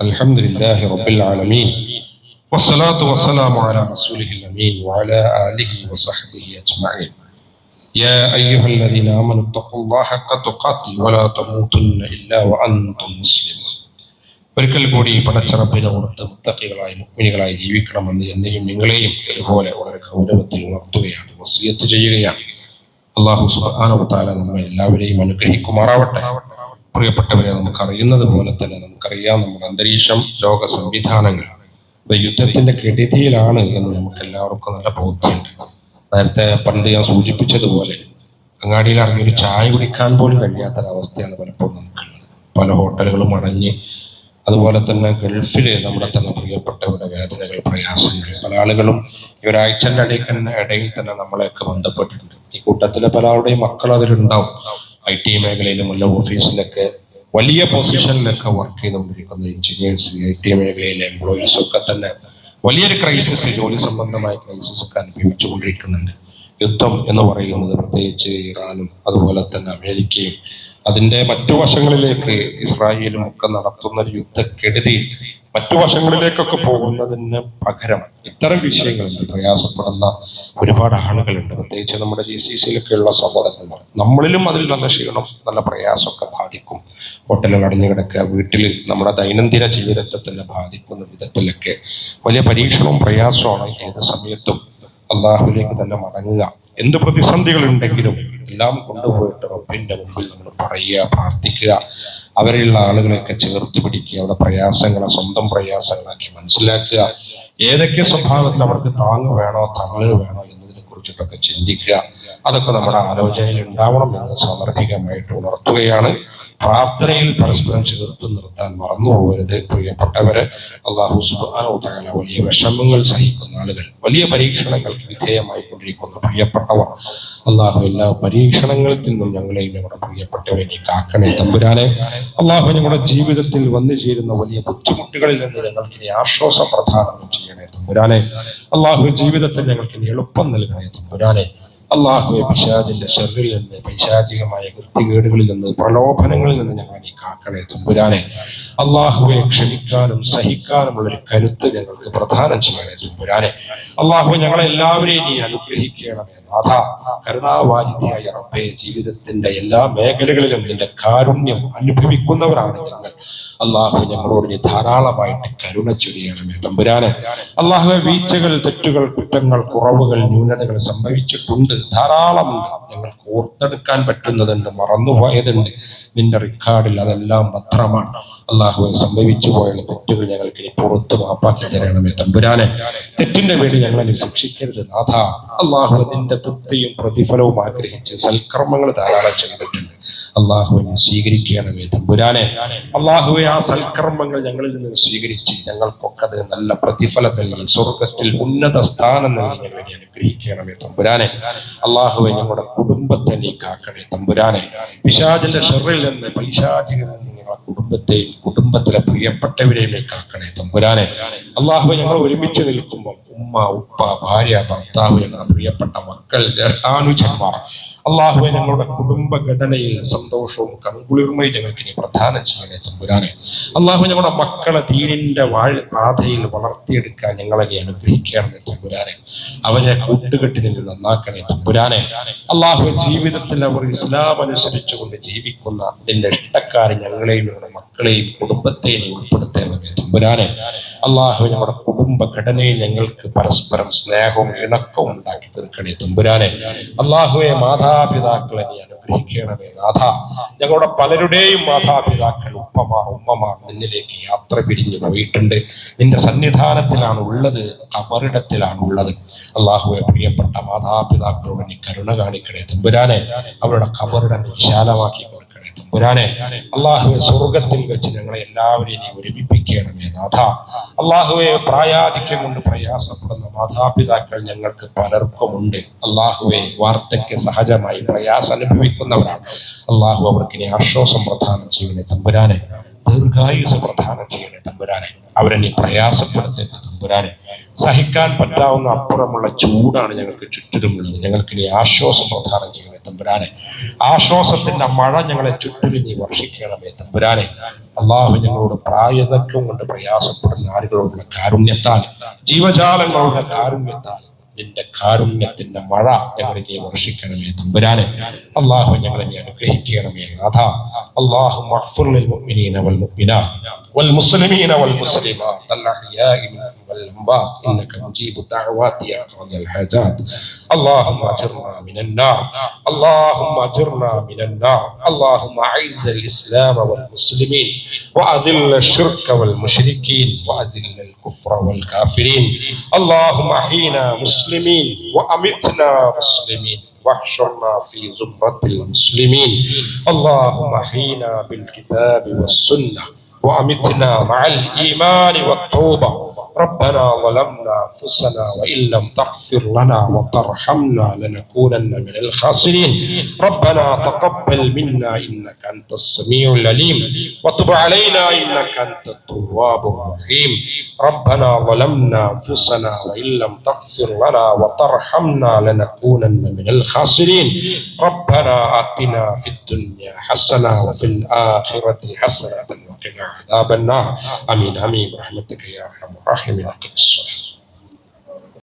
[SPEAKER 1] അൽഹംദുലില്ലാഹി റബ്ബിൽ ആലമീൻ والصلاة والسلام على رسوله الأمين وعلى آله وصحبه أجمعين. يا أيها الذين آمنوا اتقوا الله حق تقاته ولا تموتن إلا وأنتم مسلمون. ഒരിക്കൽ കൂടി പടച്ചറപ്പിനെ ഓർത്ത് മുത്തഖികളായി മുഅ്മിനുകളായി ജീവിക്കണമെന്ന് എന്നെയും നിങ്ങളെയും ഇതുപോലെ വളരെ ഗൗരവത്തിൽ ഉണർത്തുകയാണ്, വസിയത്ത് ചെയ്യുകയാണ്. അല്ലാഹു സുബ്ഹാനഹു വ തആല നമ്മെ എല്ലാവരെയും അനുഗ്രഹിക്കുമാറാവട്ടെ. പ്രിയപ്പെട്ടവരെ, നമുക്കറിയുന്നത് പോലെ തന്നെ നമുക്കറിയാം നമ്മുടെ അന്തരീക്ഷം, ലോക സംവിധാനങ്ങൾ യുദ്ധത്തിന്റെ കെടുതിയിലാണ് എന്ന് നമുക്ക് എല്ലാവർക്കും നല്ല ബോധ്യമുണ്ട്. നേരത്തെ പണ്ട് ഞാൻ സൂചിപ്പിച്ചതുപോലെ അങ്ങാടിയിൽ ഇറങ്ങി ഒരു ചായ കുടിക്കാൻ പോലും കഴിയാത്തൊരവസ്ഥയാണ് പലപ്പോഴും നമുക്കുള്ളത്. പല ഹോട്ടലുകളും അടഞ്ഞ്, അതുപോലെ തന്നെ ഗൾഫില് നമ്മുടെ തന്നെ പ്രിയപ്പെട്ടവരുടെ വേദനകൾ, പ്രയാസങ്ങൾ, പല ആളുകളും ഈ ഒരാഴ്ചന്റെ ഇടയിൽ തന്നെ നമ്മളെയൊക്കെ ബന്ധപ്പെട്ടിട്ടുണ്ട്. ഈ കൂട്ടത്തിലെ പല ആളുടെയും മക്കൾ അതിലുണ്ടാവും. IT മേഖലയിലും അല്ല ഓഫീസിലൊക്കെ വലിയ പൊസിഷനിലൊക്കെ വർക്ക് ചെയ്തുകൊണ്ടിരിക്കുന്ന എഞ്ചിനീയേഴ്സ്, IT മേഖലയിലെ എംപ്ലോയീസ് ഒക്കെ തന്നെ വലിയൊരു ക്രൈസിസ്, ജോലി സംബന്ധമായ ക്രൈസിസ് ഒക്കെ അനുഭവിച്ചുകൊണ്ടിരിക്കുന്നുണ്ട്. യുദ്ധം എന്ന് പറയുന്നത് പ്രത്യേകിച്ച് ഇറാനും അതുപോലെ തന്നെ അമേരിക്കയും അതിന്റെ മറ്റു വശങ്ങളിലേക്ക് ഇസ്രായേലും ഒക്കെ നടത്തുന്ന ഒരു യുദ്ധക്കെടുതി മറ്റു വശങ്ങളിലേക്കൊക്കെ പോകുന്നതിന് പകരം ഇത്തരം വിഷയങ്ങളുണ്ട് പ്രയാസപ്പെടുന്ന ഒരുപാട് ആളുകളുണ്ട്. പ്രത്യേകിച്ച് നമ്മുടെ GCCയിലൊക്കെയുള്ള സഹോദരന്മാർ, നമ്മളിലും അതിൽ നല്ല ക്ഷീണം, നല്ല പ്രയാസമൊക്കെ ബാധിക്കും. ഹോട്ടലുകൾ അടഞ്ഞു കിടക്കുക, വീട്ടിൽ നമ്മുടെ ദൈനംദിന ജീവിതത്തെ തന്നെ ബാധിക്കുന്ന വിധത്തിലൊക്കെ വലിയ പരീക്ഷണവും പ്രയാസമാണ്. ഏത് സമയത്തും അള്ളാഹുവിലേക്ക് തന്നെ മടങ്ങുക. എന്ത് പ്രതിസന്ധികൾ ഉണ്ടെങ്കിലും എല്ലാം കൊണ്ടുപോയിട്ട് റബ്ബിന്റെ മുമ്പിൽ നമ്മൾ പറയുക, പ്രാർത്ഥിക്കുക. അവരെയുള്ള ആളുകളെയൊക്കെ ചേർത്ത് പിടിക്കുക, അവരുടെ പ്രയാസങ്ങളെ സ്വന്തം പ്രയാസങ്ങളാക്കി മനസ്സിലാക്കുക. ഏതൊക്കെ സ്വഭാവത്തിൽ അവർക്ക് താങ്ങ് വേണോ തണല് വേണോ എന്നതിനെ കുറിച്ചിട്ടൊക്കെ ചിന്തിക്കുക. അതൊക്കെ നമ്മുടെ ആലോചനയിൽ ഉണ്ടാവണം എന്ന് സാന്ദർഭികമായിട്ട് ഉണർത്തുകയാണ്. പ്രാർത്ഥനയിൽ പരസ്പരം ചേർത്ത് നിർത്താൻ മറന്നു പോകരുത് പ്രിയപ്പെട്ടവരെ. അല്ലാഹു സുബ്ഹാനഹു വ തആല വലിയ വിഷമങ്ങൾ സഹിക്കുന്ന ആളുകൾ, വലിയ പരീക്ഷണങ്ങൾക്ക് വിധേയമായി കൊണ്ടിരിക്കുന്ന പ്രിയപ്പെട്ടവർ, അല്ലാഹു എല്ലാ പരീക്ഷണങ്ങളിൽ നിന്നും ഞങ്ങളെയും ഞങ്ങളുടെ പ്രിയപ്പെട്ടവരെ കാക്കണേ തമ്പുരാനെ. അല്ലാഹു ഞങ്ങളുടെ ജീവിതത്തിൽ വന്നു ചേരുന്ന വലിയ ബുദ്ധിമുട്ടുകളിൽ നിന്ന് ഞങ്ങൾക്ക് ഇനി ആശ്വാസം പ്രദാനം ചെയ്യണേ തമ്പുരാനെ. അല്ലാഹു ജീവിതത്തിൽ ഞങ്ങൾക്ക് ഇനി എളുപ്പം നൽകണേ തമ്പുരാനെ. അള്ളാഹുവെ, പിശാചിന്റെ ശർറിൽ നിന്ന്, പൈശാചികമായ വൃത്തികേടുകളിൽ നിന്ന്, പ്രലോഭനങ്ങളിൽ നിന്ന് ഞങ്ങൾ നീ കാക്കണേ തമ്പുരാനെ. അള്ളാഹുവെ, ക്ഷമിക്കാനും സഹിക്കാനുമുള്ളൊരു കരുത്ത് ഞങ്ങൾക്ക് പ്രദാനം ചെയ്യണേ തമ്പുരാനെ. അള്ളാഹുവെ, ഞങ്ങളെല്ലാവരെയും നീ അനുഗ്രഹിക്കണമേ. നാഥ. കരുണാവാരിധിയായ റബ്ബേ, ജീവിതത്തിന്റെ എല്ലാ മേഖലകളിലും നിന്റെ കാരുണ്യം അനുഭവിക്കുന്നവരാണ് ഞങ്ങൾ. അള്ളാഹു, ഞങ്ങളോട് നീ ധാരാളമായിട്ട് കരുണ ചൊരിയണമേ തമ്പുരാനെ. അള്ളാഹുവെ, വീഴ്ചകൾ, തെറ്റുകൾ, കുറ്റങ്ങൾ, കുറവുകൾ, ന്യൂനതകൾ സംഭവിച്ചിട്ടുണ്ട്, ധാരാളമുണ്ട്. ഞങ്ങൾക്ക് ഓർത്തെടുക്കാൻ പറ്റുന്നതുണ്ട്, മറന്നുപോയതുണ്ട്. നിന്റെ റിക്കാർഡിൽ അതെല്ലാം ഭദ്രമാണ്. അള്ളാഹുവെ, സംഭവിച്ചു പോയുള്ള തെറ്റുകൾ ഞങ്ങൾക്ക് ഇനി പുറത്ത് മാപ്പാക്കി തരണമേ തമ്പുരാനെ. തെറ്റിന്റെ പേരിൽ ഞങ്ങളെ ശിക്ഷിക്കരുത് നാഥ. അള്ളാഹു, നിന്റെ തൃപ്തിയും പ്രതിഫലവും ആഗ്രഹിച്ച് സൽക്കർമ്മങ്ങൾ ധാരാളം ചെയ്തിട്ടുണ്ട്. അള്ളാഹുവിനെ സ്വീകരിക്കണമേ തമ്പുരാനെ. അള്ളാഹുവെ, ആ സൽക്കർമ്മങ്ങൾ ഞങ്ങളിൽ നിന്ന് സ്വീകരിച്ച് ഞങ്ങൾക്കൊക്കെ അത് നല്ല പ്രതിഫലം നൽകി സ്വർഗത്തിൽ ഉന്നത സ്ഥാനം നൽകി ഞങ്ങളെ അനുഗ്രഹിക്കണമേ തമ്പുരാനെ. അള്ളാഹുവെ, ഞങ്ങളുടെ കുടുംബത്തെ നീ കാക്കണേ തമ്പുരാനെ. പിശാചിന്റെ ഷെറിൽ നിന്ന്, പൈശാചികളിൽ നിന്ന് ഞങ്ങളുടെ കുടുംബത്തെയും കുടുംബത്തിലെ പ്രിയപ്പെട്ടവരെയും കാക്കണേ തമ്പുരാനെ. അള്ളാഹുവെ, ഞങ്ങൾ ഒരുമിച്ച് നിൽക്കുമ്പോൾ ഉമ്മ, ഉപ്പ, ഭാര്യ, ഭർത്താവ്, ഞങ്ങളുടെ പ്രിയപ്പെട്ട മക്കൾ, ജ്യേഷ്ഠാനുജന്മാർ, അള്ളാഹുവെ, ഞങ്ങളുടെ കുടുംബഘടനയിൽ സന്തോഷവും കൺകുളിർമയും ഞങ്ങൾക്ക് ഇനി പ്രദാനം ചെയ്യണേ തമ്പുരാനെ. അള്ളാഹു, ഞങ്ങളുടെ മക്കളെ ദീനിന്റെ പാതയിൽ വളർത്തിയെടുക്കാൻ ഞങ്ങളെ അനുഗ്രഹിക്കണമേ തമ്പുരാനെ. അവരെ കൂട്ടുകെട്ടിൽ നിന്ന് നന്നാക്കണേ തമ്പുരാനെ. അള്ളാഹു, ജീവിതത്തിൽ അവർ ഇസ്ലാം അനുസരിച്ചുകൊണ്ട് ജീവിക്കുന്ന നിന്റെ ഇഷ്ടക്കാരെ ഞങ്ങളെയും ഞങ്ങളുടെ മക്കളെയും കുടുംബത്തെയും ഉൾപ്പെടുത്തണമേ തമ്പുരാനെ. അള്ളാഹു, ഞങ്ങളുടെ കുടുംബഘടനയിൽ ഞങ്ങൾക്ക് പരസ്പരം സ്നേഹവും ഇണക്കവും ഉണ്ടാക്കി തീർക്കണേ തമ്പുരാനെ. അള്ളാഹുവെ, മാതാപിതാക്കളെ നീ അനുഗ്രഹിക്കണമേ നാഥ. ഞങ്ങളുടെ പലരുടെയും മാതാപിതാക്കൾ, ഉമ്മമാർ നിന്നിലേക്ക് യാത്ര പിരിഞ്ഞു പോയിട്ടുണ്ട്. നിന്റെ സന്നിധാനത്തിലാണ് ഉള്ളത്, ഖബറിടത്തിലാണ് ഉള്ളത്. അള്ളാഹുവെ, പ്രിയപ്പെട്ട മാതാപിതാക്കളോട് നീ കരുണ കാണിക്കണേ തമ്പുരാനെ. അവരുടെ ഖബറിടം വിശാലമാക്കി കൊടുക്കണേ തമ്പുരാനെ. അള്ളാഹുവെ, സ്വർഗത്തിൽ വെച്ച് ഞങ്ങളെ എല്ലാവരെയും നീ ഒരുമിപ്പിക്കണമേ നാഥ. അള്ളാഹുവെ, പ്രായാധിക്യം കൊണ്ട് പ്രയാസപ്പെടുന്ന മാതാപിതാക്കൾ ഞങ്ങൾക്ക് പലർക്കുമുണ്ട്. അള്ളാഹുവെ, വാർദ്ധക്യ സഹജമായി പ്രയാസം അനുഭവിക്കുന്നവരാണ്. അള്ളാഹു, അവർക്ക് ഇനി ആശ്വാസം പ്രദാനം ചെയ്യണേ തമ്പുരാനെ. ദീർഘായുസ് പ്രദാനം ചെയ്യണേ തമ്പുരാനെ. അവരെ നീ പ്രയാസപ്പെടുത്തരുത് തമ്പുരാനെ. സഹിക്കാൻ പറ്റാവുന്ന അപ്പുറമുള്ള ചൂടാണ് ഞങ്ങൾക്ക് ചുറ്റിലുമുള്ളത്. ഞങ്ങൾക്ക് നീ ആശ്വാസം പ്രദാനം ചെയ്യണേ തമ്പുരാനെ. ആശ്വാസത്തിന്റെ മഴ ഞങ്ങളെ ചുറ്റിലും നീ വർഷിക്കണമേ തമ്പുരാനെ. അള്ളാഹു, ഞങ്ങളോട് പ്രായതത്വം കൊണ്ട് പ്രയാസപ്പെടുന്ന ആളുകളോടുള്ള കാരുണ്യത്താൽ, ജീവജാലങ്ങളുടെ കാരുണ്യത്താൽ നിന്റെ കാരുണ്യത്തിന്റെ മഴ ഞങ്ങളെ നീ വർഷിക്കണമേ തമ്പുരാനെ. അള്ളാഹു, ഞങ്ങളെ നീ അനുഗ്രഹിക്കണമേ നാഥ. اللهم اغفر للمؤمنين والمؤمنات والمسلمين والمسلمات الأحياء منهم والأموات إنك مجيب الدعوات يا قاضي الحاجات. اللهم أجرنا من النار، اللهم أجرنا من النار. اللهم أعز الإسلام والمسلمين وأذل الشرك والمشركين وأذل الكفر والكافرين. اللهم أحينا مسلمين وأمتنا مسلمين واحشرنا في زمرة المسلمين. اللهم احينا بالكتاب والسنة وأمتنا مع الإيمان والتوبة. ربنا ظلمنا أنفسنا وإن لم تغفر لنا وترحمنا لنكونن من الخاسرين. ربنا تقبل منا إنك أنت السميع العليم وتب علينا إنك أنت التواب الرحيم. ربنا ظلمنا أنفسنا وإن لم تغفر لنا وترحمنا لنكونن من الخاسرين. ربنا آتنا في الدنيا حسنة وفي الآخرة حسنة وقنا عذاب النار. آمين آمين برحمتك يا أرحم الراحمين.